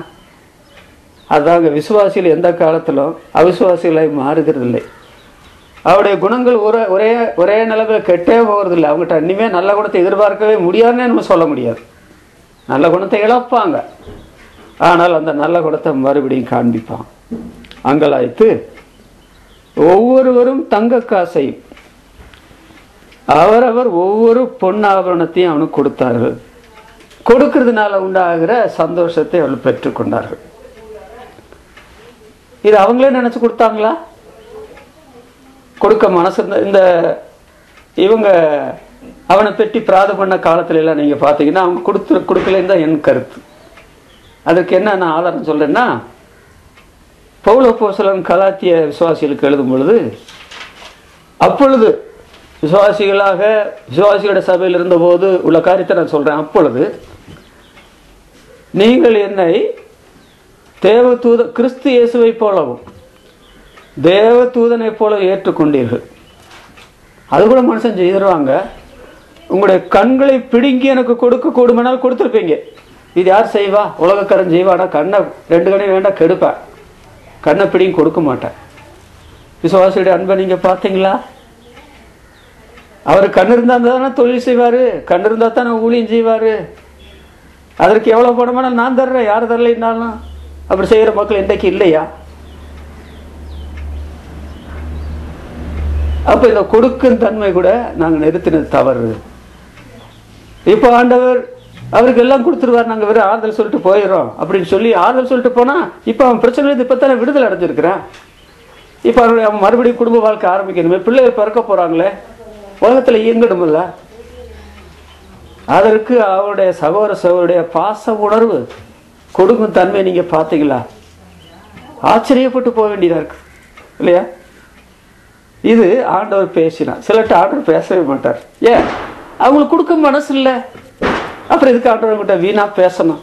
அதாங்க, விசுவாசிகள் எந்த காலத்திலும் அவிசுவாசிகளை மாறுகிறது இல்லை. அவருடைய குணங்கள் ஒரே ஒரே நிலைமையில கெட்டே போகிறதில்லை. அவங்ககிட்ட இனிமே நல்ல குணத்தை எதிர்பார்க்கவே முடியாதுன்னு நம்ம சொல்ல முடியாது. நல்ல குணத்தை இழப்பாங்க, ஆனால் அந்த நல்ல குணத்தை மறுபடியும் காண்பிப்பான். அங்கலாய்த்து ஒவ்வொருவரும் தங்க காசையும் அவரவர் ஒவ்வொரு பொன்னாபரணத்தையும் அவனுக்கு கொடுத்தார்கள். கொடுக்கறதுனால உண்டாகிற சந்தோஷத்தை அவர்கள் பெற்றுக்கொண்டார்கள். இது அவங்களே நினைச்சு கொடுத்தாங்களா? கொடுக்க மனசு இந்த இவங்க அவனை பெட்டி பிரார்த்தனை பண்ண காலத்துல எல்லாம் நீங்க பாத்தீங்கன்னா அவங்க கொடுக்கலன்னு தான் என் கருத்து. அதுக்கு என்ன நான் ஆதாரம் சொல்றேன்னா, பவுல் அப்போஸ்தலன் கலாத்திய விசுவாசிகளுக்கு எழுதும் பொழுது, அப்பொழுது விசுவாசிகளோட சபையில் இருந்த போது உள்ள காரியத்தை நான் சொல்றேன். அப்பொழுது நீங்கள் என்னை தேவதூத கிறிஸ்து இயேசுவை போலவும் தேவதூதனை போல ஏற்றுக்கொண்டீர்கள். அது கூட மனுஷன் செய்திருவாங்க. உங்களுடைய கண்களை பிடுங்கி எனக்கு கொடுக்க கூடுமானால் கொடுத்துருப்பீங்க. இது யார் செய்வா? உலகக்காரன் செய்வானா? கண்ணை 2 கண்ணையும் வேண்டாம் கெடுப்பேன், கண்ணை பிடிங்கி கொடுக்க மாட்டேன். விசுவாசியுடைய அன்பை நீங்க பார்த்தீங்களா? அவர் கண் இருந்தா தானே தொழில் செய்வாரு, கண் இருந்தா தானே ஊழியம் செய்வாரு. அதற்கு எவ்வளவு பணமானாலும் நான் தர்றேன், யார் தரலைன்னாலும். அப்படி செய்யற மக்கள் இன்றைக்கு இல்லையா? அப்போ இந்த கொடுக்கும் தன்மை கூட நாங்கள் நிறுத்தினது தவறு. இப்போ ஆண்டவர் அவருக்கு எல்லாம் கொடுத்துருவார், நாங்கள் வெறும் ஆறுதல் சொல்லிட்டு போயிடுறோம் அப்படின்னு சொல்லி ஆறுதல் சொல்லிட்டு போனால் இப்போ அவன் பிரச்சனை இப்போ தானே விடுதலை அடைஞ்சிருக்கிறான். இப்போ அவன் மறுபடியும் குடும்ப வாழ்க்கை ஆரம்பிக்கணுமே, பிள்ளைகள் பிறக்க போகிறாங்களே, உலகத்தில் இயங்கணுமில்ல. அதற்கு அவருடைய சகோதரருடைய பாச உணர்வு கொடுக்கும் தன்மை நீங்கள் பார்த்தீங்களா? ஆச்சரியப்பட்டு போக வேண்டியதாக இருக்கு இல்லையா? இது ஆண்டவர் பேசினார். சிலர்கிட்ட ஆண்டவர் பேசவே மாட்டார். ஏன்? அவங்களுக்கு கொடுக்க மனசு இல்லை. அப்புறம் இதுக்கு ஆண்டவர்கிட்ட வீணா பேசணும்.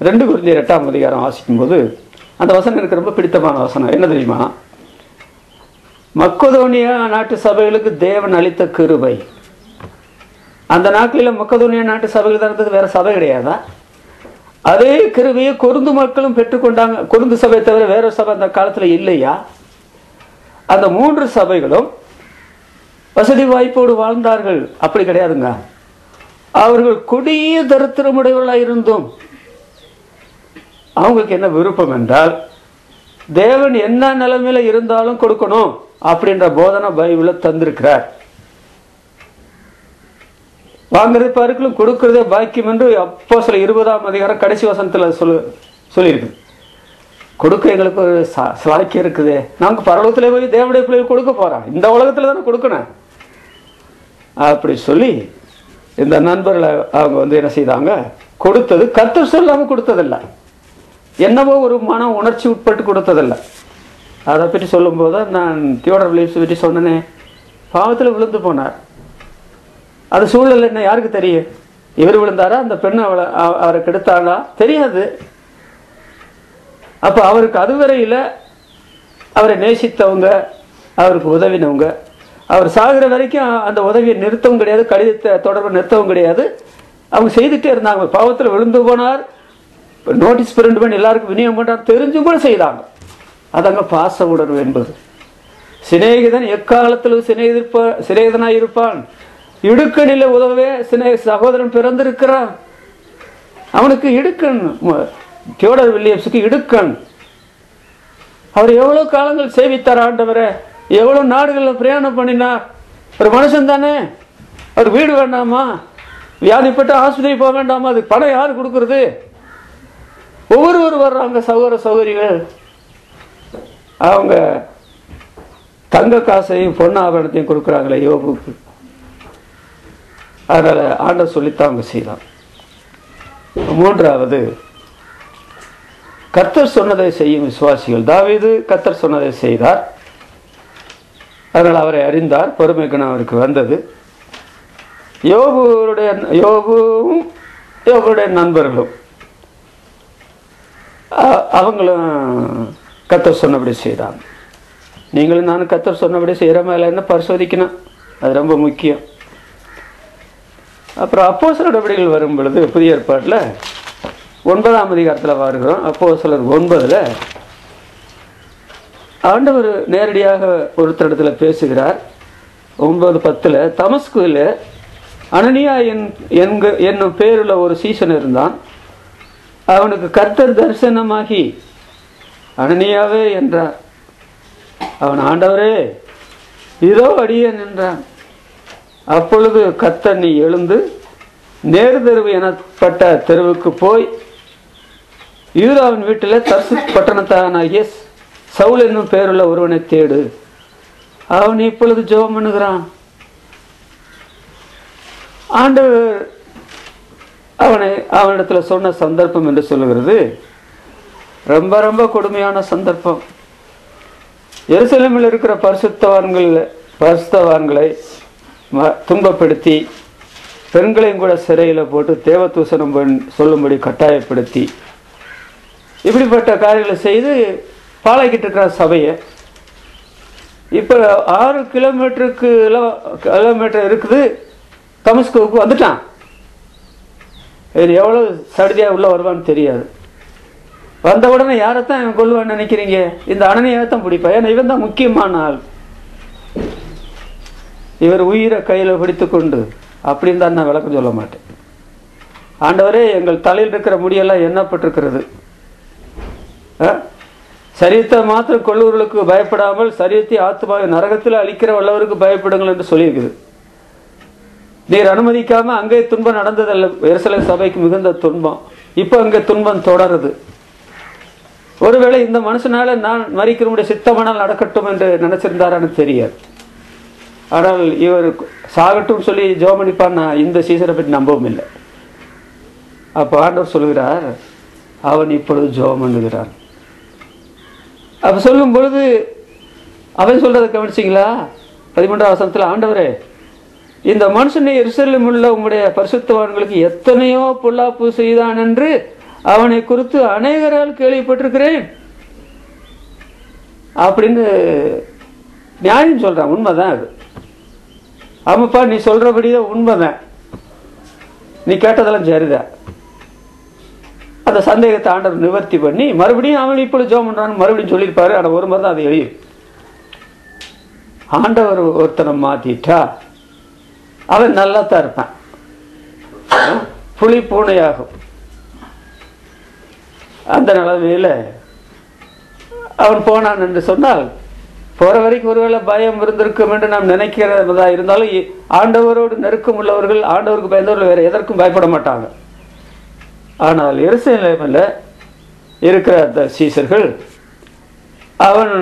2 கொரிந்தியர் 8ஆம் அதிகாரம் வாசிக்கும் போது அந்த வசனம் எனக்கு ரொம்ப பிடித்தமான வசனம். என்ன தெரியுமா? மக்கதோனியா நாட்டு சபைகளுக்கு தேவன் அளித்த கிருபை. அந்த நாட்களில் மக்கதோனியா நாட்டு சபைகள் தான் இருந்தது, வேற சபை கிடையாதா? அதே கிருபையை கொருந்து மக்களும் பெற்றுக்கொண்டாங்க. கொருந்து சபை தவிர வேற சபை அந்த காலத்தில் இல்லையா? அந்த 3 சபைகளும் வசதி வாய்ப்போடு வாழ்ந்தார்கள். அப்படி கிடையாதுங்க. அவர்கள் கொடிய தரித்திரமுடையவர்களாக இருந்தோம். அவங்களுக்கு என்ன விருப்பம் என்றால் தேவன் என்ன நிலைமையில இருந்தாலும் கொடுக்கணும் அப்படின்ற போதனை பைபிளில் தந்திருக்கிறார். வாங்குறது பாருக்களும் கொடுக்கிறதே பாக்கியம் என்று அப்போஸ்தலர் 20ஆம் அதிகாரம் கடைசி வசனத்தில் சொல்லியிருக்கு. கொடுக்க எங்களுக்கு ஒரு சாக்கியம் இருக்குது. நாங்கள் பரலோகத்திலே போய் தேவனுடைய பிள்ளைகள் கொடுக்க போறோம், இந்த உலகத்துல தானே கொடுக்கணும் அப்படி சொல்லி இந்த நண்பர்களை அவங்க என்ன செய்தாங்க? கொடுத்தது கர்த்தர் சொல்லாம கொடுத்ததில்லை, என்னவோ ஒரு மன உணர்ச்சி உட்பட்டு கொடுத்ததில்லை. அதை பற்றி சொல்லும் போது நான் தியோடர் வில்லியம்ஸ் பற்றி சொன்னேனே, பாவத்தில் விழுந்து போனார். அது சூழல் என்ன யாருக்கு தெரியும்? இவர் விழுந்தாரா, அந்த பெண் அவரை கெடுத்தாங்களா தெரியாது. அப்ப அவருக்கு அதுவரையில் அவரை நேசித்தவங்க, அவருக்கு உதவினவங்க, அவர் சாகிற வரைக்கும் அந்த உதவியை நிறுத்தவும் கிடையாது, கடிதத்தை தொடர்பு நிறுத்தவும் கிடையாது. அவங்க செய்துட்டே இருந்தாங்க. பாவத்தில் விழுந்து போனார், நோட்டீஸ் பிரிண்ட் பண்ணி எல்லாருக்கும் விநியோகம் பண்ணார், தெரிஞ்சும் கூட செய்தாங்க. அதாங்க பாச உணர்வு என்பது. சிநேகிதன் எக்காலத்திலும் சிநேகிதனாய் இருப்பான். இடுக்கணில உதவே சகோதரன் பிறந்திருக்கிறான். அவனுக்கு இடுக்கண், தியோடர் வில்லியம்ஸுக்கு இடுக்கண். அவர் எவ்வளவு காலங்கள் சேவித்தார் ஆண்டவரை, எவ்வளவு நாடுகளில் பிரயாணம் பண்ணினார். ஒரு மனுஷன் தானே, அவர் வீடு வேண்டாமா, வியாதிப்பட்ட ஆஸ்பத்திரி போக வேண்டாமா, அதுக்கு பணம் யாரு கொடுக்கறது? ஒவ்வொருவர் வர்றாங்க சகோதர சகோதரிகள், அவங்க தங்க காசையும் பொன்னாபரணத்தையும் கொடுக்குறாங்களே யோபுக்கு. அதனால ஆண்டவர் சொல்லித்தான் அவங்க செய்யலாம். 3வது, கர்த்தர் சொன்னதை செய்யும் விசுவாசிகள். தாவீது கர்த்தர் சொன்னதை செய்தார், அதனால் அவரை அறிந்தார், பொறுமை குணம் அவருக்கு வந்தது. யோபுவும் யோபுடைய நண்பர்களும் அவங்களும் கர்த்தர் சொன்னபடி செய்தாங்க. நீங்களும் நானும் கர்த்தர் சொன்னபடி செய்கிற மேல என்ன பரிசோதிக்கணும், அது ரொம்ப முக்கியம். அப்புறம் அப்போஸ்தலர் நடவடிக்கைகள் வரும் பொழுது புதிய ஏற்பாட்டில் 9ஆம் அதிகாரத்தில் வருகிறோம். அப்போஸ்தலர் 9ல் ஆண்டவர் நேரடியாக ஒருத்தரிடத்தில் பேசுகிறார். 9:10 தமஸ்குவில் அனனியா என்னும் பேருள்ள ஒரு சீசன் இருந்தான். அவனுக்கு கர்த்தர் தரிசனமாகி அனனியாவே என்றார். அவன் ஆண்டவரே இதோ அடியேன் என்றான். அப்பொழுது கர்த்தர், நீ எழுந்து நேரு தெருவு எனப்பட்ட தெருவுக்கு போய் யூதாவின் வீட்டில் தர்சீஸ் பட்டணத்தானாகிய சவுல் என்னும் பேருள்ள ஒருவனை தேடு, அவன் இப்பொழுது ஜெபம் பண்ணுகிறான். ஆண்டவர் அவனிடத்துல சொன்ன சந்தர்ப்பம் என்று சொல்லுகிறது ரொம்ப ரொம்ப கொடுமையான சந்தர்ப்பம். எருசலேமில் இருக்கிற பரிசுத்தவான்களை துன்பப்படுத்தி பெண்களையும் கூட சிறையில் போட்டு தேவதூசணம் சொல்லும்படி கட்டாயப்படுத்தி இப்படிப்பட்ட காரியங்களை செய்து பாழாக்கிட்டு இருக்கிற சபையை. இப்போ 6 கிலோமீட்டர் இருக்குது, தமஸ்குவுக்கு வந்துட்டான். இது எவ்வளோ சடுதியாக உள்ள வருவான்னு தெரியாது. வந்த உடனே யாரைத்தான் இவன் கொள்ளுவான்னு நினைக்கிறீங்க? இந்த அனனியாவைத்தான் பிடிப்பா. ஏன்னா இவன் தான் முக்கியமான ஆள். இவர் உயிரை கையில் பிடித்து கொண்டு அப்படின்னு தான் நான் விளக்கம் சொல்ல மாட்டேன். ஆண்டவரே, எங்கள் தலையில் இருக்கிற முடியெல்லாம் எண்ணப்பட்டிருக்கிறது, சரீரத்தை மாத்திரம் கொள்ளுவர்களுக்கு பயப்படாமல் சரீரத்தை ஆத்மாவை நரகத்தில் அழிக்கிற வல்லவருக்கு பயப்படுங்கள் என்று சொல்லியிருக்குது. நீர் அனுமதிக்காம அங்கே துன்பம் நடந்ததல்ல. எருசலேம் சபைக்கு மிகுந்த துன்பம். இப்போ அங்கே துன்பம் தொடருது. ஒருவேளை இந்த மனுஷனால நான் மரிக்கிறவனுடைய சித்தமானால் நடக்கட்டும் என்று நினைச்சிருந்தாரான்னு தெரியாது. ஆனால் இவர் சாகட்டும் சொல்லி ஜெபம் பண்ணிப்பான். நான் இந்த சீசனை பற்றி நம்பவும் இல்லை. அப்போ ஆண்டவர் சொல்லுகிறார், அவன் இப்பொழுது ஜெபம் பண்ணுகிறான். அப்ப சொல்லும் பொழுது அவன் சொல்றதை கவனிச்சிங்களா? 13ஆம் வசனத்தில், ஆண்டவரே, இந்த மனுஷனை எருசலேமில் உள்ள உம்முடைய பரிசுத்தவான்களுக்கு எத்தனையோ பொல்லாப்பு செய்தான் என்று அவனை குறித்து அநேகரால் கேள்விப்பட்டிருக்கிறேன் அப்படின்னு நியாயம் சொல்றான். உண்மைதான் அது. ஆமாப்பா, நீ சொல்றபடிதான் உண்மைதான், நீ கேட்டதெல்லாம் சரிதான். அந்த சந்தேகத்தை ஆண்டவர் நிவர்த்தி பண்ணி மறுபடியும் அவன் இப்பொழுது ஜெபம் பண்றான்னு மறுபடியும் சொல்லியிருப்பாரு. ஆனால் ஒரு மாதிரி தான் அதை எழுதி. ஆண்டவர் ஒருத்தனை மாத்திட்டா அவன் நல்லா தான் இருப்பான். புலி பூனையாகும். அந்த நிலைமையில அவன் போனான் என்று சொன்னால், போற வரைக்கும் ஒருவேளை பயம் இருந்திருக்கும் என்று நாம் நினைக்கிறதா இருந்தாலும், ஆண்டவரோடு நெருக்கம் உள்ளவர்கள், ஆண்டவருக்கு பயந்தவர்கள் வேற எதற்கும் பயப்பட மாட்டாங்க. ஆனால் எருசலேமில் இருக்கிற அந்த சீசர்கள், அவன்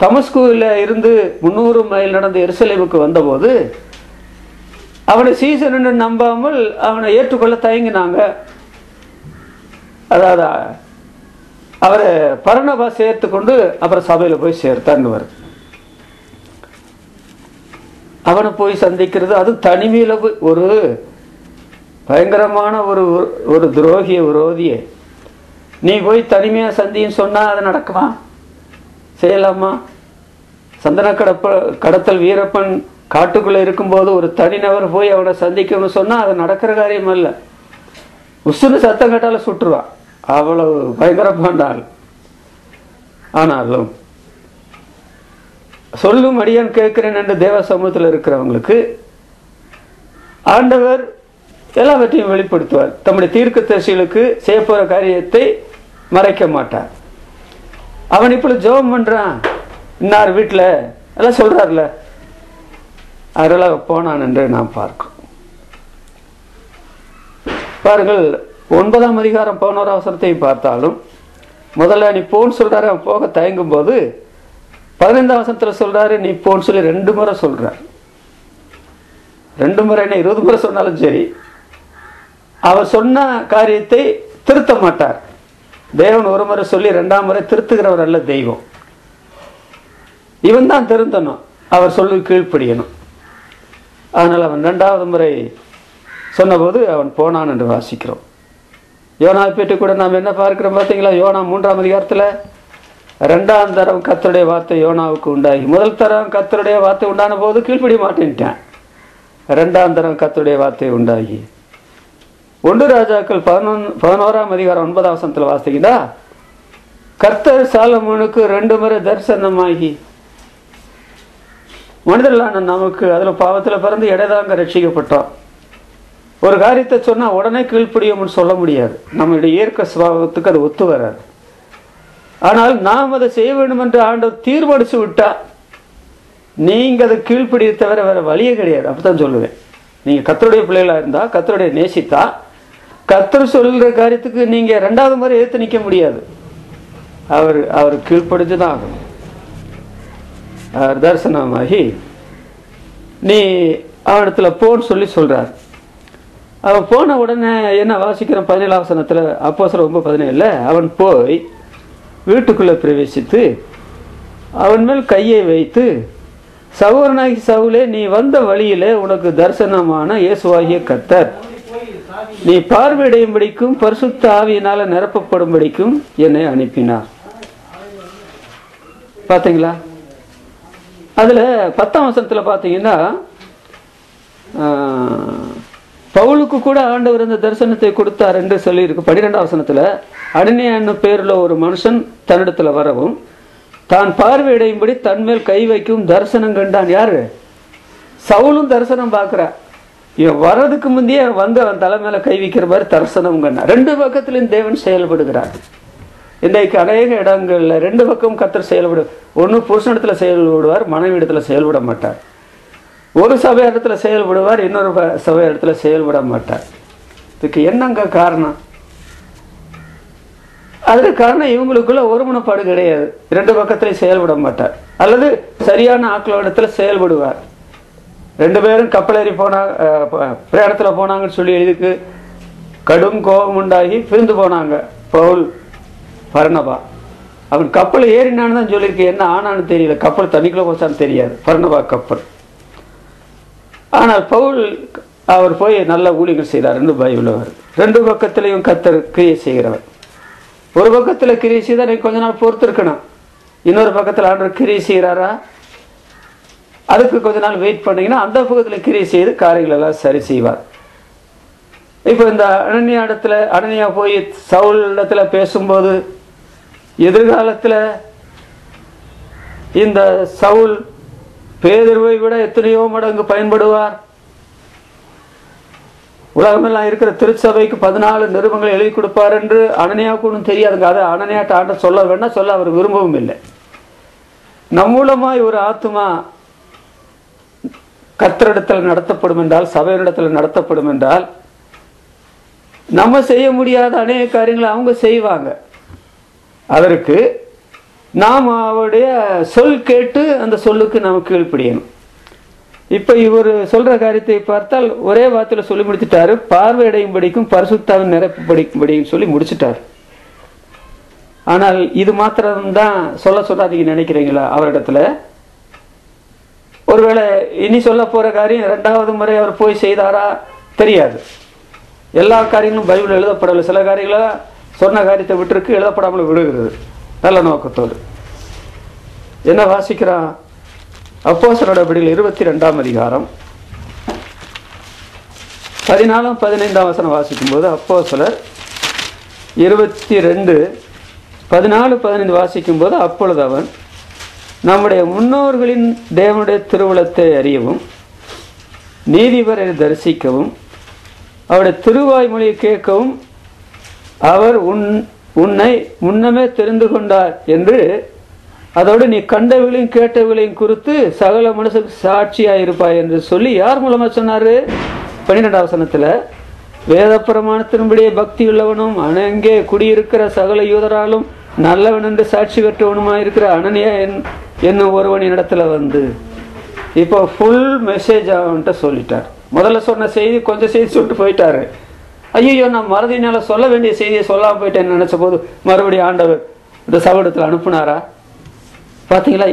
தமஸ்குவில் இருந்து 300 மைல் நடந்து எருசலேமுக்கு வந்தபோது அவனை சீசன் என்று நம்பாமல் அவனை ஏற்றுக்கொள்ள தயங்கினாங்க. அதாவது அவரை பர்னபா சேர்த்து கொண்டு அப்புறம் சபையில் போய் சேர்த்தான்னு வருது. அவனை போய் சந்திக்கிறது, அது தனிமையில ஒரு பயங்கரமான ஒரு துரோகிய விரோதிய நீ போய் தனிமையா சந்தின்னு சொன்னா அது நடக்குமா? செய்யலாமா? சந்தன கடத்தல் வீரப்பன் காட்டுக்குள்ள இருக்கும்போது ஒரு தனிநபர் போய் அவனை சந்திக்கணும்னு சொன்னா அது நடக்கிற காரியம் அல்ல. உசுன்னு சத்தம் கேட்டாலும் சுட்டுருவான். அவ்வளவு பயங்கரமான ஆள். ஆனாலும் சொல்லும் அடியான் கேட்கிறேன் என்று தேவ சமூகத்தில் இருக்கிறவங்களுக்கு ஆண்டவர் எல்லாவற்றையும் வெளிப்படுத்துவார். தம்முடைய தீர்க்கதரிசிகளுக்கு செய்ய போற காரியத்தை மறைக்க மாட்டார். அவன் இப்பொழுது ஜெபம் பண்றான், இன்னார் வீட்டில் எல்லாம் சொல்றாருல, அதெல்லாம் போனான் என்று நாம் பார்க்கிறோம். பாருங்கள், 9ஆம் அதிகாரம் 11ஆம் வசனத்தையும் பார்த்தாலும் முதல்ல நீ போன்னு சொல்றாரு. அவன் போக தயங்கும் போது 15ஆம் வசனத்துல சொல்றாரு நீ போன்னு சொல்லி 2 முறை சொல்றார். 2 முறை என்ன 20 முறை சொன்னாலும் சரி, அவர் சொன்ன காரியத்தை திருத்த மாட்டார். தேவன் ஒரு முறை சொல்லி 2ஆம் முறை திருத்துகிறவர் அல்ல தெய்வம். இவன் தான் திருந்தணும், அவர் சொல்லி கீழ்ப்படியணும். அதனால் அவன் 2வது முறை சொன்னபோது அவன் போனான் என்று வாசிக்கிறோம். யோனா பேட்டு கூட நாம் என்ன பார்க்கிறோம் பார்த்தீங்களா? யோனா 3ஆம் அதிகாரத்தில் 2ஆம் தரம் கர்த்தருடைய வார்த்தை யோனாவுக்கு உண்டாகி, முதல் தரம் கர்த்தருடைய வார்த்தை உண்டான போது கீழ்ப்படிய மாட்டேன்ட்டான். 2ஆம் தரம் கர்த்தருடைய வார்த்தை உண்டாகி 1 ராஜாக்கள் 11ஆம் அதிகாரம் 9ஆம் வசனத்தில் வாசிக்கிறா, கர்த்தர் சாலமோனுக்கு 2 முறை தரிசனமாகி, மனிதர்களான நமக்கு அதுல பாவத்தில் பிறந்து இடைதாங்க ரட்சிக்கப்பட்டோம். ஒரு காரியத்தை சொன்னா உடனே கீழ்ப்படியும்னு சொல்ல முடியாது. நம்மளுடைய இயற்கை சுபாவத்துக்கு அது ஒத்து வராது. ஆனால் நாம் அதை செய்ய வேண்டும் என்று ஆண்டவர் தீர்மானிச்சு விட்டா நீங்க அதை கீழ்ப்படிய தவிர வேற வழியே கிடையாது. அப்படித்தான் சொல்லுவேன். நீங்க கர்த்தருடைய பிள்ளைகளா இருந்தா, கர்த்தருடைய நேசித்தா, கர்த்தர் சொல்ற காரியத்துக்கு நீங்க 2வது முறை ஏற்று நிற்க முடியாது. அவர் கீழ்ப்படிஞ்சுதான் ஆகணும். தரிசனமாகி நீ அவனிடத்துல போன்னு சொல்லி சொல்றார். அவன் போன உடனே என்ன வாசிக்கிற 17ஆம் வசனத்துல, அப்போஸ்தலர் 9:17, அவன் போய் வீட்டுக்குள்ள பிரவேசித்து அவன் மேல் கையை வைத்து, சகோதரனாகி சவுலே, நீ வந்த வழியிலே உனக்கு தரிசனமான இயேசுவாகிய கர்த்தர் நீ பார்வையிடையும்படிக்கும் பரிசுத்த ஆவியினால நிரப்பப்படும்படிக்கும் என்னை அனுப்பினார். பாத்தீங்களா? அதுல 10ஆம் வசனத்துல பாத்தீங்கன்னா, பவுலுக்கு கூட ஆண்டவர் இந்த தரிசனத்தை கொடுத்தார் என்று சொல்லி இருக்கு. 12ஆம் வசனத்துல, அனனியா என்னும் பேருள்ள ஒரு மனுஷன் தன்னிடத்துல வரவும் தான் பார்வையிடையும்படி தன்மேல் கை வைக்கும் தரிசனம் கண்டான். யாரு? சவுலும் தரிசனம் பார்க்கிறார். இவன் வர்றதுக்கு முந்தைய வந்து அவன் தலை மேல கை வைக்கிற மாதிரி தரிசனம் கண்டான். 2 பக்கத்திலும் தேவன் செயல்படுகிறார். இன்றைக்கு அநேக இடங்களில் ரெண்டு பக்கம் கர்த்தர் செயல்படு. ஒன்று புருஷனிடத்தில் செயல்படுவார், மனைவி இடத்துல செயல்பட மாட்டார். ஒரு சபை இடத்துல செயல்படுவார், இன்னொரு சபை இடத்துல செயல்பட மாட்டார். இதுக்கு என்னங்க காரணம்? அதுக்கு காரணம் இவங்களுக்குள்ள ஒருமனப்பாடு கிடையாது. ரெண்டு பக்கத்திலையும் செயல்பட மாட்டார். அல்லது சரியான ஆக்களோடத்துல செயல்படுவார். ரெண்டு பேரும் கப்பலேறி போனாங்க, பிரயாணத்தில் போனாங்கன்னு சொல்லி இதுக்கு கடும் கோபம் உண்டாகி பிரிந்து போனாங்க. பவுல் பர்னபா அவன் கப்பல் ஏறினான்னு தான் சொல்லியிருக்கு, என்ன ஆனான்னு தெரியல. கப்பல் தண்ணிக்குள்ள போச்சான்னு தெரியாது. பர்னபா கப்பல். ஆனால் பவுல் அவர் போய் நல்ல ஊழியர்கள் செய்கிறார் என்று பைபிள் வருது. ரெண்டு பக்கத்திலையும் கர்த்தர் கிரியை செய்கிறவர். ஒரு பக்கத்தில் கிரியை செய்தால் நீங்க கொஞ்ச நாள் பொறுத்து இருக்கணும். இன்னொரு பக்கத்தில் ஆண்டவர் கிரியை செய்கிறாரா, அதுக்கு கொஞ்ச நாள் வெயிட் பண்ணீங்கன்னா அந்த பக்கத்தில் கிரியை செய்து காரியங்கள் எல்லாம் சரி செய்வார். இப்போ இந்த அனனியா போய் சவுல் இடத்துல பேசும்போது எதிர்காலத்தில் இந்த சவுல் பேதுருவை விட எத்தனையோ மடங்கு பயன்படுவார். உலகமெல்லாம் இருக்கிற திருச்சபைக்கு 14 நிருபங்களை எழுதி கொடுப்பார் என்று அனனியாவுக்கு ஒன்றும் தெரியாதுங்க. அதை அனனியாட்ட ஆண்டவர் சொல்ல வேண்டாம், சொல்ல அவர் விரும்பவும் இல்லை. நம் மூலமாய் ஒரு ஆத்துமா கர்த்தரிடத்தில் நடத்தப்படும் என்றால், சபையினிடத்தில் நடத்தப்படும் என்றால், நம்ம செய்ய முடியாத அநேக காரியங்களை அவங்க செய்வாங்க. அதற்கு நாம் அவருடைய சொல் கேட்டு அந்த சொல்லுக்கு நாம் கீழ்ப்படியணும். இப்போ இவர் சொல்ற காரியத்தை பார்த்தால் ஒரே வார்த்தையில் சொல்லி முடிச்சுட்டாரு. பார்வையடையும் படிக்கும் பரிசுத்தாவின் நிரப்பு படிக்கும் சொல்லி முடிச்சுட்டார். ஆனால் இது மாத்திரம்தான் சொல்ல சொல்லாதீங்க நினைக்கிறீங்களா அவரிடத்துல? ஒருவேளை இனி சொல்ல போற காரியம் 2வது முறை அவர் போய் செய்தாரா தெரியாது. எல்லா காரியங்களும் பைபிள் எழுதப்படலை. சில காரியங்கள சொன்ன காரியத்தை விட்டுருக்கு, எழுதப்படாமல் விடுகிறது நல்ல நோக்கத்தோடு. என்ன வாசிக்கிறான்? அப்போஸ்தலர் நடபடிகள் 22ஆம் அதிகாரம் 14 15 வசனம் வாசிக்கும் போது, அப்போஸ்தலர் 22 14 15 வாசிக்கும் போது, அப்பொழுது அவன் நம்முடைய முன்னோர்களின் தேவனுடைய திருவுளத்தை அறியவும் நீதிபரை தரிசிக்கவும் அவருடைய திருவாய்மொழியை கேட்கவும் அவர் உன்னை முன்னமே தெரிந்து கொண்டார் என்று, அதோடு நீ கண்டவர்களையும் கேட்டவர்களையும் குறித்து சகல மனுஷனுக்கு சாட்சியாயிருப்பாய் என்று சொல்லி யார் மூலமா சொன்னாரு? 12ஆம் வசனத்துல, வேத பிரமாணத்தின்படியே பக்தி உள்ளவனும் அங்கே குடியிருக்கிற சகல யூதராலும் நல்லவன் என்று சாட்சி பெற்றவனுமாயிருக்கிற அனனியா என்னும் ஒருவனின் இடத்துல வந்து, இப்போ ஃபுல் மெசேஜ் அவன்கிட்ட சொல்லிட்டார். முதல்ல சொன்ன செய்தி கொஞ்சம் செய்தி சொல்லிட்டு போயிட்டாரு. ஐயோ நான் மறதினால சொல்ல வேண்டிய செய்தியை சொல்லாமல் போயிட்டேன்னு நினைச்ச போது மறுபடியும் ஆண்டவர் இந்த சகோதரத்தில் அனுப்புனாரா? பார்த்தீங்களா?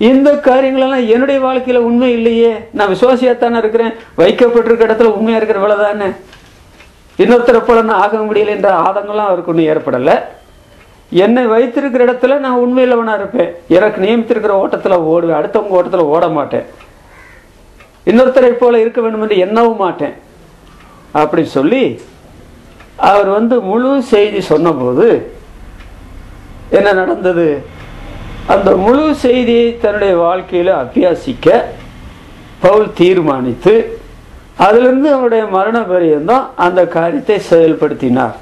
இந்த காரியங்களெல்லாம் என்னுடைய வாழ்க்கையில உண்மை இல்லையே. நான் விசுவாசியாத்தானே இருக்கிறேன், வைக்கப்பட்டிருக்க இடத்துல உண்மையா இருக்கிற வேலை தானே. இன்னொருத்தரை போல நான் ஆக முடியல என்ற ஆதங்கம்லாம் அவருக்கு ஒன்றும் ஏற்படலை. என்னை வைத்திருக்கிற இடத்துல நான் உண்மையில்லவனா இருப்பேன். எனக்கு நியமித்திருக்கிற ஓட்டத்துல ஓடுவேன், அடுத்தவங்க ஓட்டத்துல ஓட மாட்டேன். இன்னொருத்தரை போல இருக்க வேண்டும் என்று எண்ணவும் மாட்டேன் அப்படி சொல்லி அவர் முழு செய்தி சொன்னபோது என்ன நடந்தது? அந்த முழு செய்தியை தன்னுடைய வாழ்க்கையில அபியாசிக்க பவுல் தீர்மானித்து அதிலிருந்து அவருடைய மரண பரியந்தம் அந்த காரியத்தை செயல்படுத்தினார்.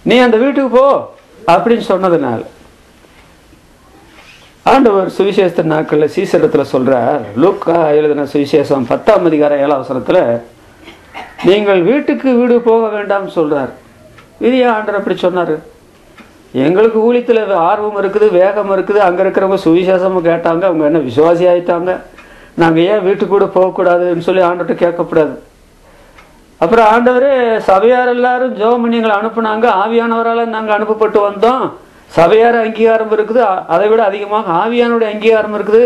நீ அந்த வீட்டுக்கு போ அப்படின்னு சொன்னதுனால ஆண்டவர் சுவிசேஷ நாட்களில் சீசரிடத்துல சொல்றார். லூக்கா எழுதின சுவிசேஷம் 10ஆம் அதிகாரம் 7ஆம் வசனத்துல, நீங்கள் வீட்டுக்கு வீடு போக வேண்டாம் சொல்றார். இது ஏன் ஆண்டவர் அப்படி சொன்னாரு? எங்களுக்கு ஊழியத்தில் ஆர்வம் இருக்குது, வேகம் இருக்குது, அங்க இருக்கிறவங்க சுவிசேஷமும் கேட்டாங்க, அவங்க என்ன விசுவாசி ஆயிட்டாங்க, நாங்க ஏன் வீட்டுக்கு கூட போகக்கூடாதுன்னு சொல்லி ஆண்டவர்கிட்ட கேட்கக்கூடாது. அப்புறம் ஆண்டவரே சபையார் எல்லாரும் ஜெபம் பண்ணி எங்களை அனுப்புனாங்க, ஆவியானவரால் நாங்கள் அனுப்பப்பட்டு வந்தோம், சபையார் அங்கீகாரம் இருக்குது, அதை விட அதிகமாக ஆவியானுடைய அங்கீகாரம் இருக்குது.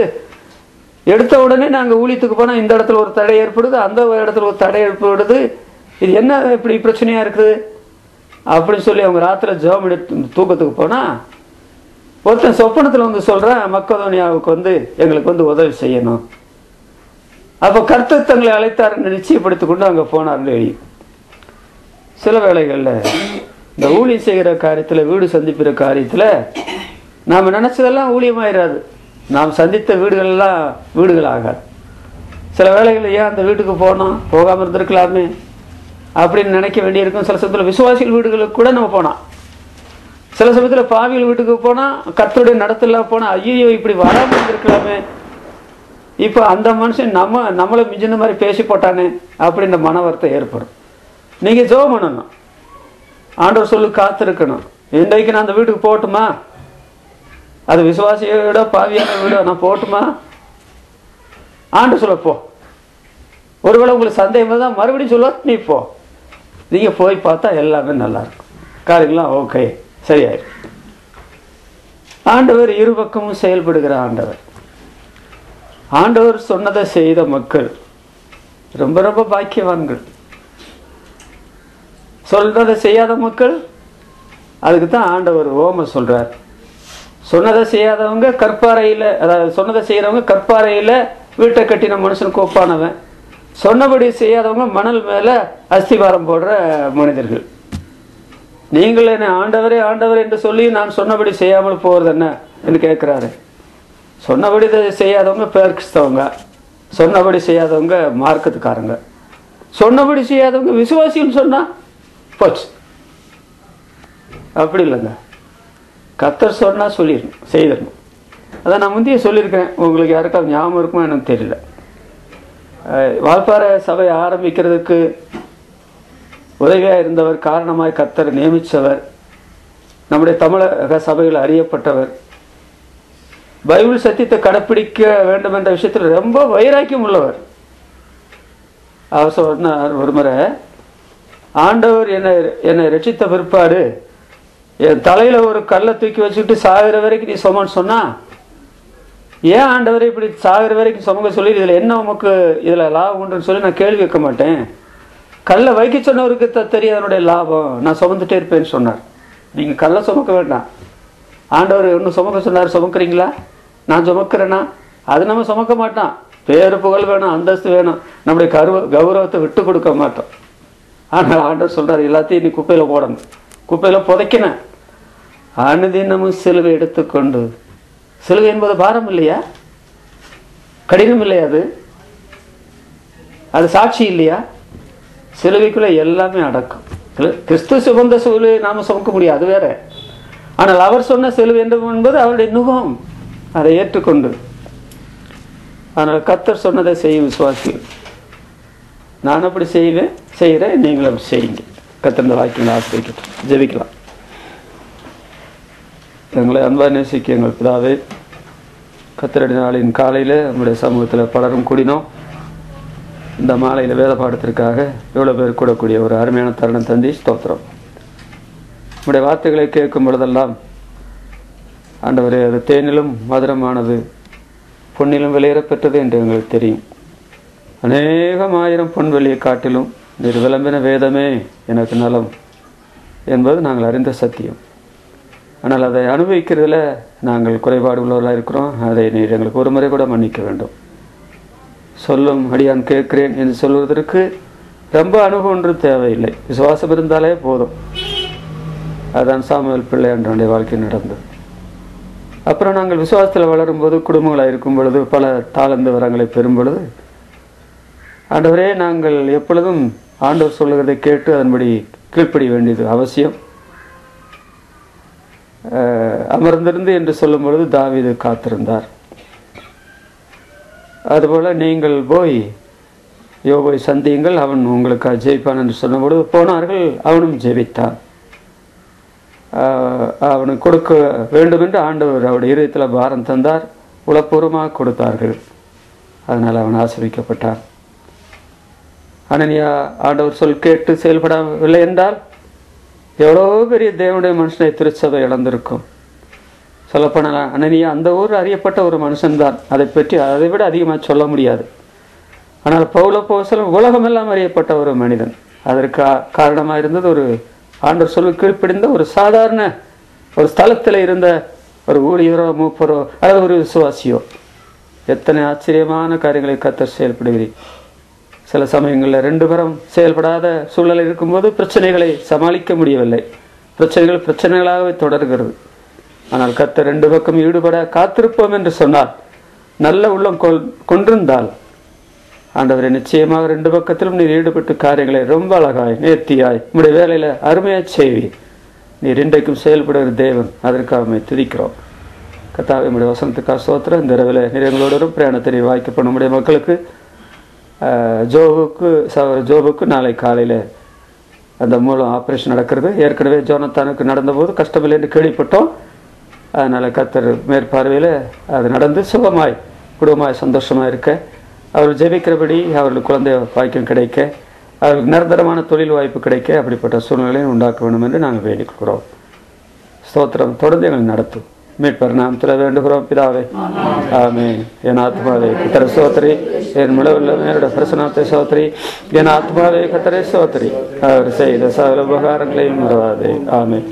எடுத்த உடனே நாங்கள் ஊழியத்துக்கு போனால் இந்த இடத்துல ஒரு தடை ஏற்படுது, அந்த இடத்துல ஒரு தடை ஏற்படுது, இது என்ன இப்படி பிரச்சனையா இருக்குது அப்படின்னு சொல்லி அவங்க ராத்திரி ஜெபம் எடுத்து தூக்கத்துக்கு போனா ஒருத்தன் சொப்பனத்தில் சொல்றேன், மக்கதோனியாவுக்கு எங்களுக்கு உதவி செய்யணும். அப்ப கர்த்தர் தங்களை அழைத்தாருன்னு நிச்சயப்படுத்தி கொண்டு அங்க போனார்னு எழுதி. சில வேளைகள்ல இந்த ஊழியம் செய்கிற காரியத்துல, வீடு சந்திப்பிற காரியத்துல நாம நினைச்சதெல்லாம் ஊழியமாயிராது. நாம் சந்தித்த வீடுகள் எல்லாம் வீடுகள் ஆகாது. சில வேளைகள் ஏன் அந்த வீட்டுக்கு போனோம், போகாம இருந்திருக்கலாமே அப்படின்னு நினைக்க வேண்டியிருக்கும். சில சமயத்தில் விசுவாசிகள் வீடுகளுக்கு கூட நம்ம போனோம். சில சமயத்தில் பாவிகள் வீட்டுக்கு போனால் கர்த்தருடைய நடத்தல போனால் ஐயோ இப்படி வராமல் இருக்கலாமே, இப்போ அந்த மனுஷன் நம்மளை மிஞ்சின மாதிரி பேசி போட்டானே அப்படின்ற மன வருத்தம் ஏற்படும். நீங்கள் ஜெபம் பண்ணணும், ஆண்டவர் சொல்லு காத்திருக்கணும். இன்றைக்கு நான் அந்த வீட்டுக்கு போகட்டுமா, அது விசுவாசியை விட பாவியான விட நான் போகட்டுமா, ஆண்டு சொல்ல போ. ஒருவேளை உங்களுக்கு சந்தேகம் தான் மறுபடியும் சொல்ல நீ போ. நீங்கள் போய் பார்த்தா எல்லாமே நல்லாயிருக்கும், காரியங்களாம் ஓகே சரியாயிடும். ஆண்டவர் இரு பக்கமும் செயல்படுகிற ஆண்டவர். ஆண்டவர் சொன்னதை செய்த மக்கள் ரொம்ப ரொம்ப பாக்கியவான்கள். சொல்றதை செய்யாத மக்கள், அதுக்கு தான் ஆண்டவர் ஓம சொல்றார். சொன்னதை செய்யாதவங்க கற்பாறையில், அதாவது சொன்னதை செய்யறவங்க கற்பாறையில் வீட்டை கட்டின மனுஷனுக்கு ஒப்பானவன், சொன்னபடி செய்யாதவங்க மணல் மேல அஸ்திவாரம் போடுற மனிதர்கள். நீங்கள் என்ன ஆண்டவரே ஆண்டவர் என்று சொல்லி நான் சொன்னபடி செய்யாமல் போறது என்ன என்று கேட்கிறாரு. சொன்னபடி செய்யாதவங்க பேர் கிறிஸ்தவங்க, சொன்னபடி செய்யாதவங்க மார்க்கத்துக்காரங்க, சொன்னபடி செய்யாதவங்க விசுவாசின்னு சொன்னா போச்சு. அப்படி இல்லைங்க, கர்த்தர் சொன்னா சொல்லிடணும், செய்திடணும். அதான் நான் முந்தைய சொல்லியிருக்கேன், உங்களுக்கு யாருக்காவது ஞாபகம் இருக்குமா எனக்கு தெரியல. வால்பாறை சபை ஆரம்பிக்கிறதுக்கு உதவியாக இருந்தவர், காரணமாய் கர்த்தர் நியமித்தவர், நம்முடைய தமிழக சபையில் அறியப்பட்டவர், பைபிள் சத்தியத்தை கடைப்பிடிக்க வேண்டும் என்ற விஷயத்தில் ரொம்ப வைராக்கியம் உள்ளவர். அவர் சொன்னார் ஒரு முறை, ஆண்டவர் என்னை ரட்சித்த பிற்பாடு என் தலையில ஒரு கல்லை தூக்கி வச்சுக்கிட்டு சாகிற வரைக்கும் நீ சுமன்னு சொன்னா, ஏன் ஆண்டவரை இப்படி சாகிற வரைக்கும் சுமக்க சொல்லி இதுல என்ன உமக்கு இதுல லாபம் உண்டுன்னு சொல்லி நான் கேள்வி வைக்க மாட்டேன். கல்லை வைக்க சொன்னவருக்கு தெரியும் அதனுடைய லாபம், நான் சுமந்துட்டே இருப்பேன்னு சொன்னார். நீங்க கல்லை சுமக்க வேண்டாம், ஆண்டவர் இன்னும் சுமக்க சொன்னார், சுமக்கிறீங்களா? நான் சுமக்கிறேன்னா அது நம்ம சுமக்க மாட்டான். பேரு புகழ் வேணும், அந்தஸ்து வேணும், நம்முடைய கௌரவத்தை விட்டு கொடுக்க மாட்டோம். ஆனால் ஆண்டவர் சொல்றாரு, எல்லாத்தையும் நீ குப்பையில போடணும், குப்பையில புதைக்கணும். அனுதினமும் சிலுவை எடுத்துக்கொண்டு, சிலுவை என்பது பாரம் இல்லையா, கடினம் இல்லையா, அது சாட்சி இல்லையா? சிலுவைக்குள்ள எல்லாமே அடக்கும். கிறிஸ்து சுமந்த சிலுவை நாம சுமக்க முடியாது, அது வேற. ஆனால் அவர் சொன்ன சிலுவை என்பது அவருடைய நுகம், அதை ஏற்றுக்கொண்டு. ஆனால் கர்த்தர் சொன்னதை செய்யும் விசுவாசிகள். நான் அப்படி செய்கிறேன், நீங்களும் அப்படி செய்யுங்க. கர்த்தர் இந்த வாக்கியங்களை ஆசிரியக்கட்டும். ஜெபிக்கலாம். எங்களை அன்பா நேசிக்க எங்கள் பிதாவே, கர்த்தருடைய நாளின் காலையில் நம்முடைய சமூகத்தில் பலரும் கூடினோம். இந்த மாலையில் வேத பாடத்திற்காக எவ்வளோ பேர் கூடக்கூடிய ஒரு அருமையான தருணம் தந்தி ஸ்தோத்திரம். நம்முடைய வார்த்தைகளை கேட்கும் பொழுதெல்லாம் ஆண்டவரே, அது தேனிலும் மதுரமானது, பொன்னிலும் விலையேறப்பெற்றது என்று எங்களுக்கு தெரியும். அநேகம் ஆயிரம் பொன் வெளியை காட்டிலும் நீர் விளம்பின வேதமே எனக்கு நலம் என்பது நாங்கள் அறிந்த சத்தியம். ஆனால் அதை அனுபவிக்கிறதுல நாங்கள் குறைபாடு உள்ளவர்களாக இருக்கிறோம். அதை நீர் எங்களுக்கு ஒரு முறை கூட மன்னிக்க வேண்டும். சொல்லும் அடியான் கேட்கிறேன் என்று சொல்வதற்கு ரொம்ப அனுபவம் ஒன்றும் தேவையில்லை, விசுவாசம் இருந்தாலே போதும். அதுதான் சாமுவேல் பிள்ளை என்றுடைய வாழ்க்கை நடந்தது. அப்புறம் நாங்கள் விசுவாசத்தில் வளரும்போது, குடும்பங்களாக இருக்கும் பொழுது, பல தாளந்து வரங்களை பெறும் பொழுது, ஆண்டவரே நாங்கள் எப்பொழுதும் ஆண்டவர் சொல்லுகிறதை கேட்டு அதன்படி கீழ்ப்படிய வேண்டியது அவசியம். அமர்ந்திருந்து என்று சொல்லும் பொழுது தாவீது காத்திருந்தார். அதுபோல நீங்கள் போய் யோபை சந்தியுங்கள், அவன் உங்களுக்காக ஜெயிப்பான் என்று சொன்ன பொழுது போனார்கள், அவனும் ஜெபித்தான். அவனுக்கு கொடுக்க வேண்டும் என்று ஆண்டவர் அவருடைய இதயத்தில் பாரம் தந்தார், உளப்பூர்வமாக கொடுத்தார்கள். அதனால் அவன் ஆசீர்வதிக்கப்பட்டான். அனனியா ஆண்டவர் சொல் கேட்டு செயல்படவில்லை என்றால் எவ்வளோ பெரிய தேவனுடைய மனுஷனை திருச்சபை இழந்திருக்கும். சொல்லப்போனால் அனனியா அந்த ஊர் அறியப்பட்ட ஒரு மனுஷன்தான், அதை பற்றி அதை விட அதிகமாக சொல்ல முடியாது. ஆனால் பவுல் அப்போஸ்தலன் உலகமெல்லாம் அறியப்பட்ட ஒரு மனிதன். அதற்கு காரணமாக இருந்தது ஒரு ஆண்டவர் சொல்லு கீழ்ப்படிந்த ஒரு சாதாரண ஒரு ஸ்தலத்தில் இருந்த ஒரு ஊழியரோ மூப்பரோ அல்லது ஒரு விசுவாசியோ. எத்தனை ஆச்சரியமான காரியங்களை கர்த்தர் செயல்படுகிறீர். சில சமயங்களில் ரெண்டு பேரும் செயல்படாத சூழல் இருக்கும்போது பிரச்சனைகளை சமாளிக்க முடியவில்லை, பிரச்சனைகளாகவே தொடர்கிறது. ஆனால் கர்த்தர் ரெண்டு பக்கம் ஈடுபட காத்திருப்போம் என்று சொன்னால், நல்ல உள்ளம் கொண்டிருந்தால் ஆண்டவரை நிச்சயமாக ரெண்டு பக்கத்திலும் நீர் ஈடுபட்டு காரியங்களை ரொம்ப அழகாய் நேர்த்தியாய் உங்களுடைய வேலையில அருமையாய் செய்வீர். நீர் இன்றைக்கும் செயல்படுகிற தேவன், அதற்காக துதிக்கிறோம். கர்த்தாவே உம்முடைய வசனத்துக்காக ஸ்தோத்திரம். இந்த இரவில் நீர் எங்களோடும் பிரயாணத்தை வாய்க்க பண்ண முடிய மக்களுக்கு ஜோபுக்கு நாளை காலையில் அந்த மூலம் ஆப்ரேஷன் நடக்கிறது. ஏற்கனவே ஜோனத்தானுக்கு நடந்தபோது கஷ்டமில்லை என்று கேள்விப்பட்டோம். அதனால் கர்த்தர் மேற்பார்வையில் அது நடந்து சுகமாய் குடும்பமாய் சந்தோஷமாக இருக்க, அவர்கள் ஜெபிக்கிறபடி அவர்களுக்கு குழந்தை வாய்க்கம் கிடைக்க, அவர்களுக்கு நிரந்தரமான தொழில் வாய்ப்பு கிடைக்க அப்படிப்பட்ட சூழ்நிலையை உண்டாக்க வேண்டும் என்று நாங்கள் வேண்டிக்கிறோம். ஸ்தோத்திரம். தொடர்ந்து எங்களை நடத்தும் மீட்பர் நாமத்தில் வேண்டுகிறோம் பிதாவே, ஆமென். என் ஆத்மாவே கர்த்தரை ஸ்தோத்திரி, என் முழவுள்ள பிரசனத்தை ஸ்தோத்திரி, என் ஆத்மாவே கர்த்தரை ஸ்தோத்திரி, அவர் செய்த சகல உபகாரங்களையும் மறவாதே. ஆமென்.